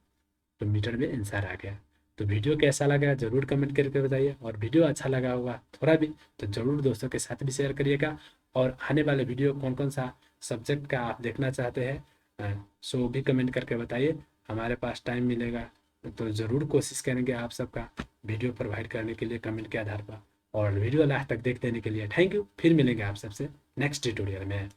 तो मीटर में आंसर आ गया। तो वीडियो कैसा लगा ज़रूर कमेंट करके बताइए, और वीडियो अच्छा लगा होगा थोड़ा भी तो ज़रूर दोस्तों के साथ भी शेयर करिएगा। और आने वाले वीडियो कौन कौन सा सब्जेक्ट का आप देखना चाहते हैं सो भी कमेंट करके बताइए। हमारे पास टाइम मिलेगा तो ज़रूर कोशिश करेंगे आप सबका वीडियो प्रोवाइड करने के लिए कमेंट के आधार पर। और वीडियो लास्ट तक देख देने के लिए थैंक यू। फिर मिलेंगे आप सबसे नेक्स्ट ट्यूटोरियल में।